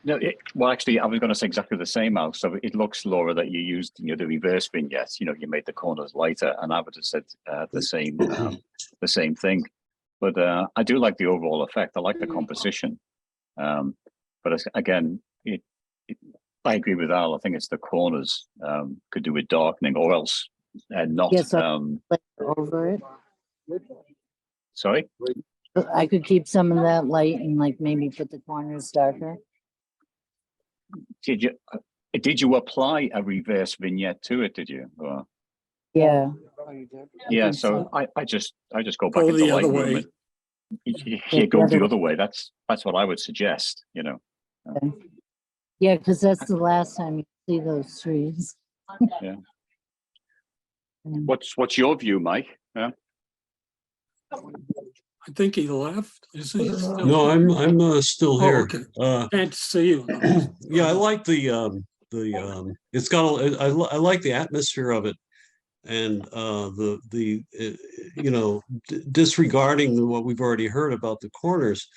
[SPEAKER 1] No, well, actually, I was going to say exactly the same, Al. So it looks, Laura, that you used, the reverse vignettes. You made the corners lighter, and I would have said the same thing. But I do like the overall effect. I like the composition. But again, I agree with Al. I think it's the corners could do with darkening, or else not.
[SPEAKER 9] Yes, over it.
[SPEAKER 1] Sorry.
[SPEAKER 9] I could keep some of that light and like maybe put the corners darker.
[SPEAKER 1] Did you apply a reverse vignette to it? Did you? Or,
[SPEAKER 9] Yeah.
[SPEAKER 1] yeah.
[SPEAKER 9] think
[SPEAKER 1] So
[SPEAKER 9] so.
[SPEAKER 1] I just go back
[SPEAKER 6] Go
[SPEAKER 1] into
[SPEAKER 6] the other
[SPEAKER 1] Lightroom.
[SPEAKER 6] way.
[SPEAKER 1] And you
[SPEAKER 9] Yeah,
[SPEAKER 1] go
[SPEAKER 9] the
[SPEAKER 1] the
[SPEAKER 9] other
[SPEAKER 1] other way. That's what I would suggest.
[SPEAKER 9] Yeah, because that's the last time you see those trees.
[SPEAKER 1] Yeah.
[SPEAKER 9] Mm.
[SPEAKER 1] What's your view, Mike? Yeah.
[SPEAKER 6] I think he left. Is he still?
[SPEAKER 5] No, I'm still
[SPEAKER 6] Oh,
[SPEAKER 5] here.
[SPEAKER 6] okay. Can't see you.
[SPEAKER 5] Yeah, I like it's got I like the atmosphere of it, and disregarding what we've already heard about the corners,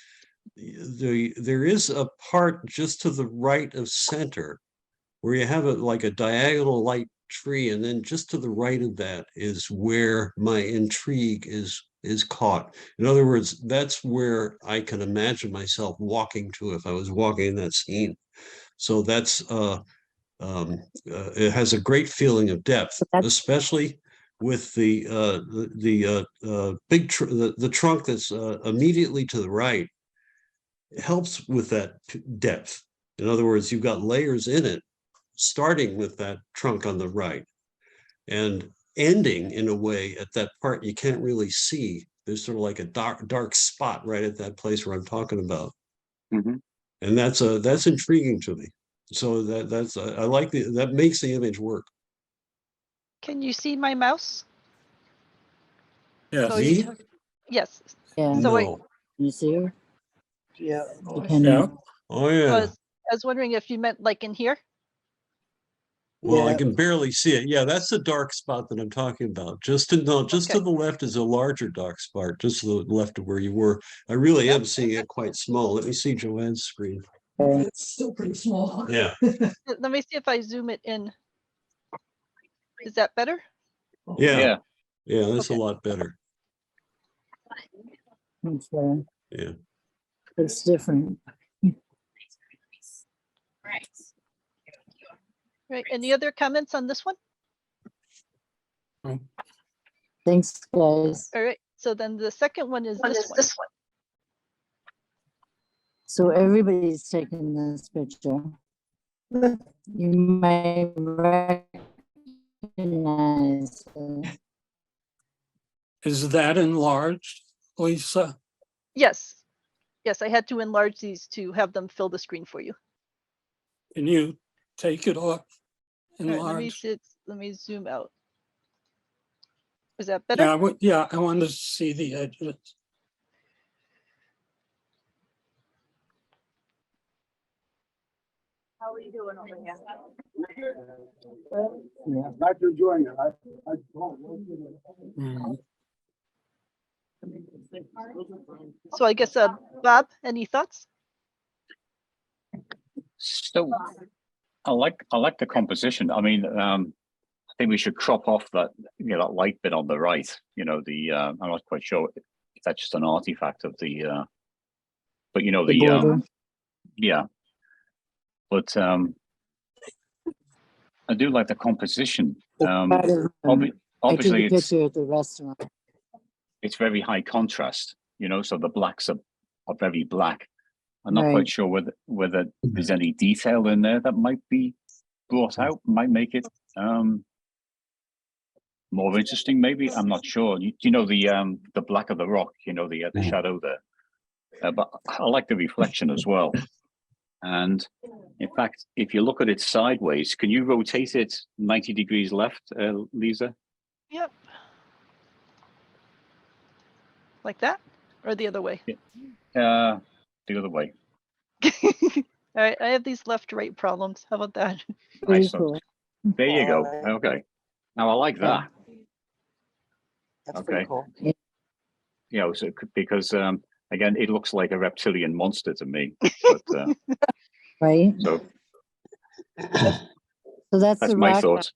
[SPEAKER 5] there is a part just to the right of center where you have like a diagonal light tree, and then just to the right of that is where my intrigue is caught. In other words, that's where I can imagine myself walking to if I was walking in that scene. So that's it has a great feeling of depth, especially with the trunk that's immediately to the right. It helps with that depth. In other words, you've got layers in it, starting with that trunk on the right and ending in a way at that part you can't really see. There's sort of like a dark spot right at that place where I'm talking about.
[SPEAKER 1] Mm-hmm.
[SPEAKER 5] And that's intriguing to me. So I like that makes the image work.
[SPEAKER 4] Can you see my mouse?
[SPEAKER 6] Yes.
[SPEAKER 4] So
[SPEAKER 5] Me?
[SPEAKER 4] Yes.
[SPEAKER 9] Yeah.
[SPEAKER 4] So
[SPEAKER 5] No.
[SPEAKER 9] You see her?
[SPEAKER 8] Yeah.
[SPEAKER 9] You can-
[SPEAKER 6] Yeah.
[SPEAKER 5] Oh
[SPEAKER 4] I
[SPEAKER 5] yeah.
[SPEAKER 4] was wondering if you meant like in here.
[SPEAKER 5] Well, I
[SPEAKER 8] Yeah.
[SPEAKER 5] can barely see it. Yeah, that's the dark spot that I'm talking about. Just to
[SPEAKER 4] Okay.
[SPEAKER 5] the left is a larger dark spot, just to the left of where you were. I really am seeing it quite small. Let me see Joanne's screen.
[SPEAKER 3] It's still pretty small.
[SPEAKER 5] Yeah.
[SPEAKER 4] Let me see if I zoom it in. Is that better?
[SPEAKER 5] Yeah.
[SPEAKER 1] Yeah.
[SPEAKER 5] Yeah, that's a
[SPEAKER 4] Okay.
[SPEAKER 5] lot better.
[SPEAKER 9] Okay,
[SPEAKER 5] Yeah.
[SPEAKER 9] it's different.
[SPEAKER 4] Right. Any other comments on this one?
[SPEAKER 9] Thanks, guys.
[SPEAKER 4] All right. So then the second one is this one.
[SPEAKER 9] So everybody's taking this picture. You might recognize it.
[SPEAKER 6] Is that enlarged, Lisa?
[SPEAKER 4] Yes. Yes, I had to enlarge these to have them fill the screen for you.
[SPEAKER 6] Can you take it off?
[SPEAKER 4] All right, let me
[SPEAKER 6] Enlarge?
[SPEAKER 4] see. Let me zoom out. Is that
[SPEAKER 6] Yeah,
[SPEAKER 4] better?
[SPEAKER 6] yeah, I want to see the edges.
[SPEAKER 2] How are you doing over here?
[SPEAKER 7] Not enjoying it.
[SPEAKER 6] Mm.
[SPEAKER 4] So I guess, Bob, any thoughts?
[SPEAKER 1] So I like the composition. I mean, I think we should crop off that, that light bit on the right. I'm not quite sure if that's just an artifact of the but
[SPEAKER 9] The border.
[SPEAKER 1] yeah. But I do like the composition.
[SPEAKER 9] Part of,
[SPEAKER 1] Obvi-
[SPEAKER 9] I took
[SPEAKER 1] obviously
[SPEAKER 9] a picture at the restaurant.
[SPEAKER 1] it's very high contrast, so the blacks are very black. I'm not quite
[SPEAKER 9] Right.
[SPEAKER 1] sure whether there's any detail in there that might be brought out, might make it more interesting. Maybe, I'm not sure. The black of the rock, the shadow there. But I like the reflection as well. And in fact, if you look at it sideways, can you rotate it 90 degrees left, Lisa?
[SPEAKER 4] Yep. Like that, or the other way?
[SPEAKER 1] The other way.
[SPEAKER 4] All right, I have these left-right problems. How about that?
[SPEAKER 9] Pretty
[SPEAKER 1] Nice.
[SPEAKER 9] cool.
[SPEAKER 1] There you go. Okay. Now I like that.
[SPEAKER 3] That's
[SPEAKER 1] Okay.
[SPEAKER 3] pretty cool.
[SPEAKER 1] So because again, it looks like a reptilian monster to me. But
[SPEAKER 9] Right?
[SPEAKER 1] so
[SPEAKER 9] So that's
[SPEAKER 1] that's
[SPEAKER 9] the
[SPEAKER 1] my
[SPEAKER 9] rock.
[SPEAKER 1] thoughts.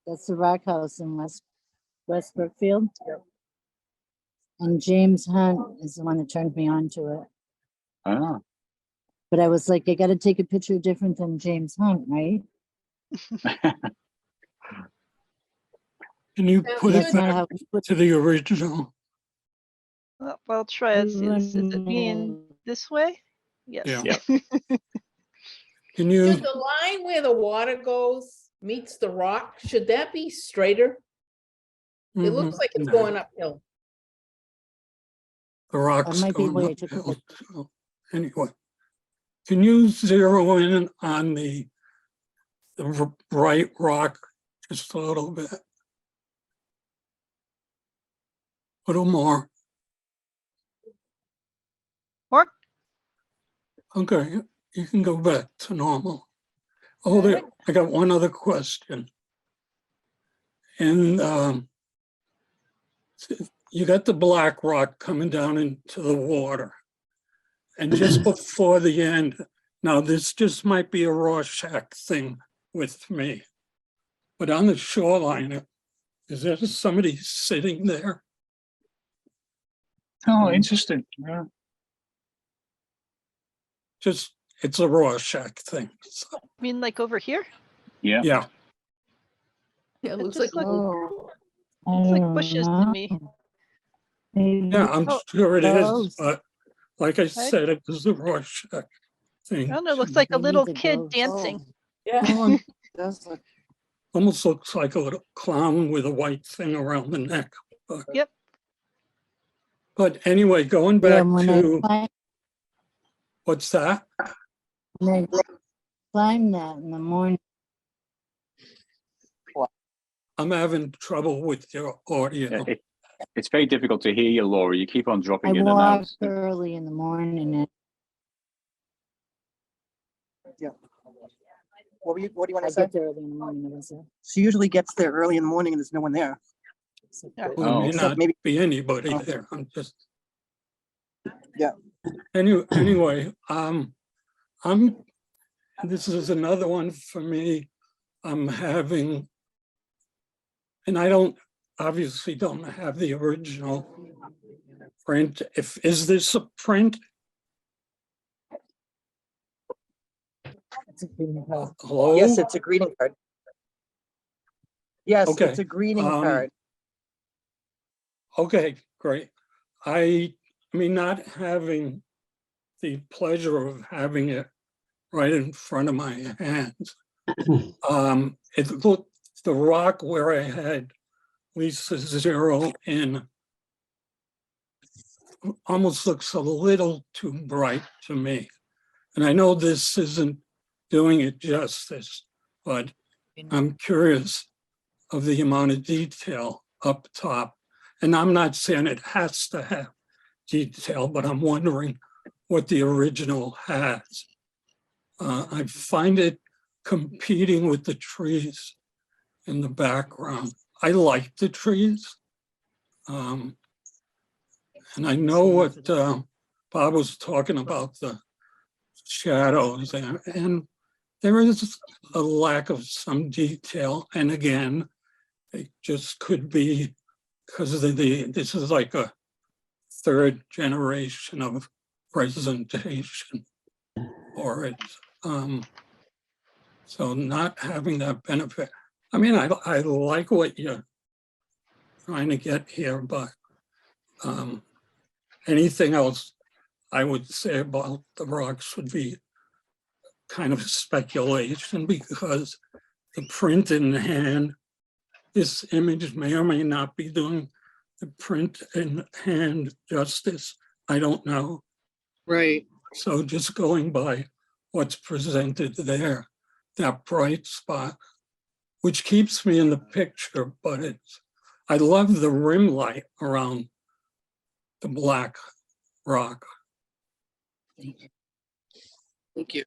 [SPEAKER 9] That's the rock house in West Brookfield. And James Hunt is the one that turned me on to it.
[SPEAKER 1] Ah.
[SPEAKER 9] But I was like, I got to take a picture different than James Hunt, right?
[SPEAKER 6] Can you put it
[SPEAKER 9] That's not
[SPEAKER 6] back
[SPEAKER 9] how we put
[SPEAKER 6] to the original?
[SPEAKER 4] Well, I'll try it. Is it being this way? Yes.
[SPEAKER 6] Yeah. Can
[SPEAKER 2] Should
[SPEAKER 6] you,
[SPEAKER 2] the line where the water goes meets the rock, should that be straighter? It looks like it's
[SPEAKER 6] Mhm.
[SPEAKER 2] going uphill.
[SPEAKER 6] The rocks
[SPEAKER 9] might be
[SPEAKER 6] going
[SPEAKER 9] where I took a
[SPEAKER 6] uphill. So, anyway, can you zero in on the right rock just a little bit? A little more.
[SPEAKER 4] Or
[SPEAKER 6] Okay, you can go back to normal. Oh, I got one other question. And you got the black rock coming down into the water. And just before the end, now this just might be a Rorschach thing with me, but on the shoreline, is there somebody sitting there?
[SPEAKER 1] Oh, interesting. Yeah.
[SPEAKER 6] Just, it's a Rorschach thing. So,
[SPEAKER 4] I mean, like over here?
[SPEAKER 1] Yeah.
[SPEAKER 6] yeah,
[SPEAKER 2] Yeah, it looks
[SPEAKER 4] just
[SPEAKER 2] like,
[SPEAKER 9] Oh,
[SPEAKER 4] It's like bushes to me.
[SPEAKER 6] yeah, I'm
[SPEAKER 4] Oh,
[SPEAKER 6] sure it is,
[SPEAKER 9] those.
[SPEAKER 6] but like I said, it was the Rorschach thing.
[SPEAKER 4] I don't know, it looks
[SPEAKER 6] to
[SPEAKER 4] like
[SPEAKER 6] me.
[SPEAKER 4] a
[SPEAKER 9] Maybe
[SPEAKER 4] little
[SPEAKER 9] the
[SPEAKER 4] kid
[SPEAKER 9] ghost.
[SPEAKER 4] dancing.
[SPEAKER 2] yeah.
[SPEAKER 3] That does look.
[SPEAKER 6] Almost looks like a little clown with a white thing around the neck.
[SPEAKER 4] Yep.
[SPEAKER 6] But anyway, going
[SPEAKER 9] Yeah,
[SPEAKER 6] back to, what's that?
[SPEAKER 9] when I climb that in the morning,
[SPEAKER 6] I'm having trouble with your audio.
[SPEAKER 1] It's very difficult to hear you, Laura. You keep on
[SPEAKER 9] I
[SPEAKER 1] dropping in and
[SPEAKER 9] walk
[SPEAKER 1] out.
[SPEAKER 9] early in the morning and
[SPEAKER 3] what do you
[SPEAKER 9] I
[SPEAKER 3] want to say?
[SPEAKER 9] get there early in the morning, that's it.
[SPEAKER 3] She usually gets there early in the morning and there's no one there.
[SPEAKER 4] Yeah.
[SPEAKER 6] Well,
[SPEAKER 1] Oh.
[SPEAKER 6] may
[SPEAKER 3] Except
[SPEAKER 6] not
[SPEAKER 3] maybe-
[SPEAKER 6] be anybody
[SPEAKER 3] Oh.
[SPEAKER 6] there. I'm just.
[SPEAKER 3] Yeah.
[SPEAKER 6] Anyway, this is another one for me. I'm having, and I obviously don't have the original print. Is this a print?
[SPEAKER 9] It's a green card.
[SPEAKER 6] Hello?
[SPEAKER 3] Yes, it's a greeting card. Yes,
[SPEAKER 6] Okay,
[SPEAKER 3] it's a greeting
[SPEAKER 6] um,
[SPEAKER 3] card.
[SPEAKER 6] Okay, great. I mean, not having the pleasure of having it right in front of my hands. It looked, the rock where I had Lisa zero in almost looks a little too bright to me. And I know this isn't doing it justice, but I'm curious of the amount of detail up top. And I'm not saying it has to have detail, but I'm wondering what the original has. I find it competing with the trees in the background. I like the trees. And I know what Bob was talking about, the shadows, and there is a lack of some detail. And again, it just could be because this is like a third generation of presentation for it. So not having that benefit. I mean, I like what you're trying to get here, but anything else I would say about the rocks would be kind of speculation, because the print in hand, this image may or may not be doing the print in hand justice. I don't know.
[SPEAKER 3] Right.
[SPEAKER 6] So just going by what's presented there, that bright spot, which keeps me in the picture, but I love the rim light around the black rock.
[SPEAKER 3] Thank you.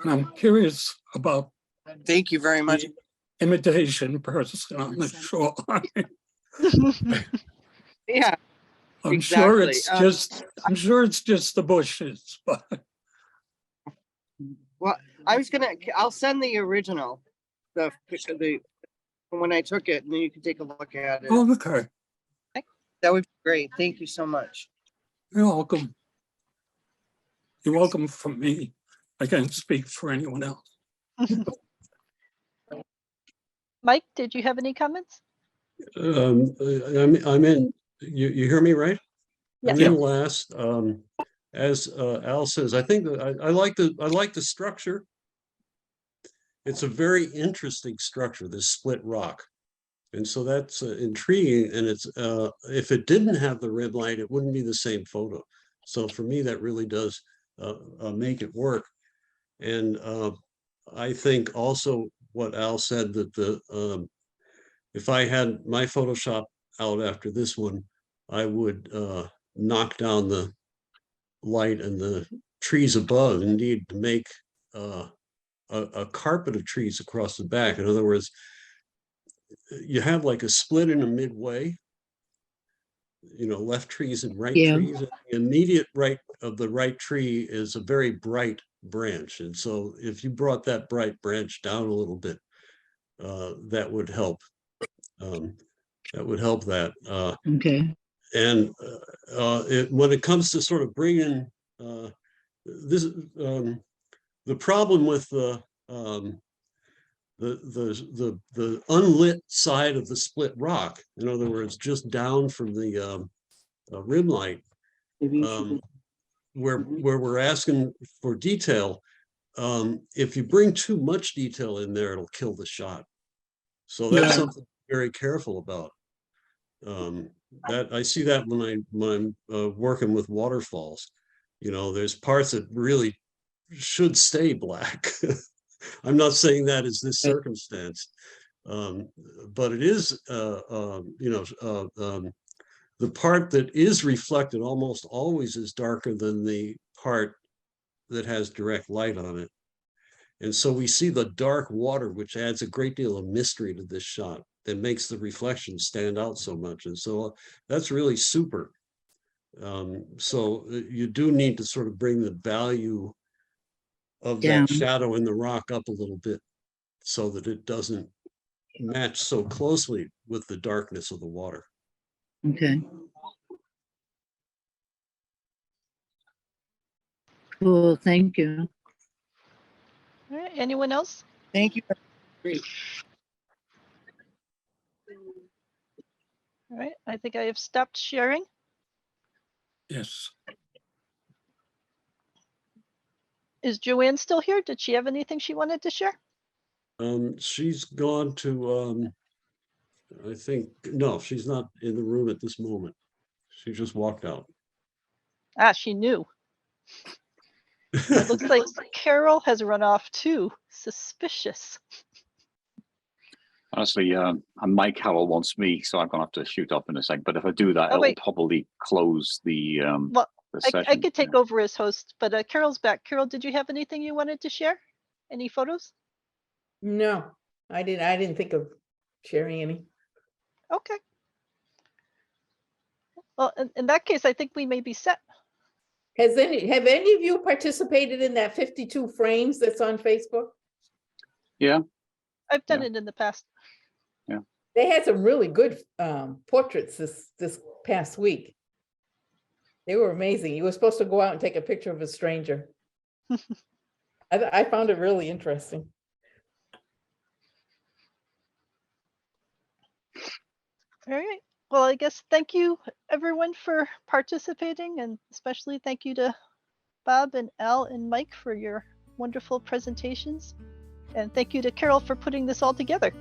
[SPEAKER 6] And I'm curious about
[SPEAKER 3] Thank you very much.
[SPEAKER 6] the imitation person on the shoreline.
[SPEAKER 3] Yeah.
[SPEAKER 6] I'm sure
[SPEAKER 3] Exactly.
[SPEAKER 6] I'm sure it's just the bushes, but
[SPEAKER 3] Well, I'll send the original, the from when I took it, and then you can take a look at it.
[SPEAKER 6] oh, okay.
[SPEAKER 3] That would be great. Thank you so much.
[SPEAKER 6] You're welcome. You're welcome from me. I can't speak for anyone else.
[SPEAKER 4] Mike, did you have any comments?
[SPEAKER 5] I'm in, you hear me right? I'm
[SPEAKER 4] Yes.
[SPEAKER 5] in last. As Al says, I think that I like the structure. It's a very interesting structure, this split rock. And so that's intriguing. And it's if it didn't have the red light, it wouldn't be the same photo. So for me, that really does make it work. And I think also what Al said, that if I had my Photoshop out after this one, I would knock down the light and the trees above, indeed, to make a carpet of trees across the back. In other words, you have like a split in a midway, left trees and right
[SPEAKER 9] Yeah.
[SPEAKER 5] trees. The immediate right of the right tree is a very bright branch. And so if you brought that bright branch down a little bit, that would help. That would help that.
[SPEAKER 9] Okay.
[SPEAKER 5] And when it comes to sort of bringing this, the problem with the unlit side of the split rock, in other words, just down from the rim light, where we're asking for detail, if you bring too much detail in there, it'll kill the shot. So that's something very careful about. That I see that when I'm working with waterfalls. There's parts that really should stay black. I'm not saying that is this circumstance, but it is, the part that is reflected almost always is darker than the part that has direct light on it. And so we see the dark water, which adds a great deal of mystery to this shot that makes the reflection stand out so much. And so that's really super. So you do need to sort of bring the value of
[SPEAKER 9] Yeah.
[SPEAKER 5] that shadow in the rock up a little bit so that it doesn't match so closely with the darkness of the water.
[SPEAKER 9] Okay. Cool, thank you.
[SPEAKER 4] All right, anyone else?
[SPEAKER 3] Thank you. Great.
[SPEAKER 4] All right, I think I have stopped sharing.
[SPEAKER 6] Yes.
[SPEAKER 4] Is Joanne still here? Did she have anything she wanted to share?
[SPEAKER 5] She's gone to, I think, no, she's not in the room at this moment. She just walked out.
[SPEAKER 4] Ah, she knew. It looks like Carol has run off too. Suspicious.
[SPEAKER 1] Honestly, Mike Howell wants me, so I'm gonna have to shoot off in a sec. But if I do that,
[SPEAKER 4] Oh,
[SPEAKER 1] it'll
[SPEAKER 4] wait.
[SPEAKER 1] probably close the
[SPEAKER 4] Well,
[SPEAKER 1] session.
[SPEAKER 4] I could take over as host, but Carol's back. Carol, did you have anything you wanted to share? Any photos?
[SPEAKER 2] No, I didn't think of sharing any.
[SPEAKER 4] Okay. Well, in that case, I think we may be set.
[SPEAKER 2] Have any of you participated in that 52 frames that's on Facebook?
[SPEAKER 1] Yeah,
[SPEAKER 4] I've done
[SPEAKER 1] Yeah.
[SPEAKER 4] it in the past.
[SPEAKER 2] They had some really good portraits this past week. They were amazing. You were supposed to go out and take a picture of a stranger. I found it really interesting.
[SPEAKER 4] All right. Well, I guess thank you everyone for participating, and especially thank you to Bob and Al and Mike for your wonderful presentations. And thank you to Carol for putting this all together.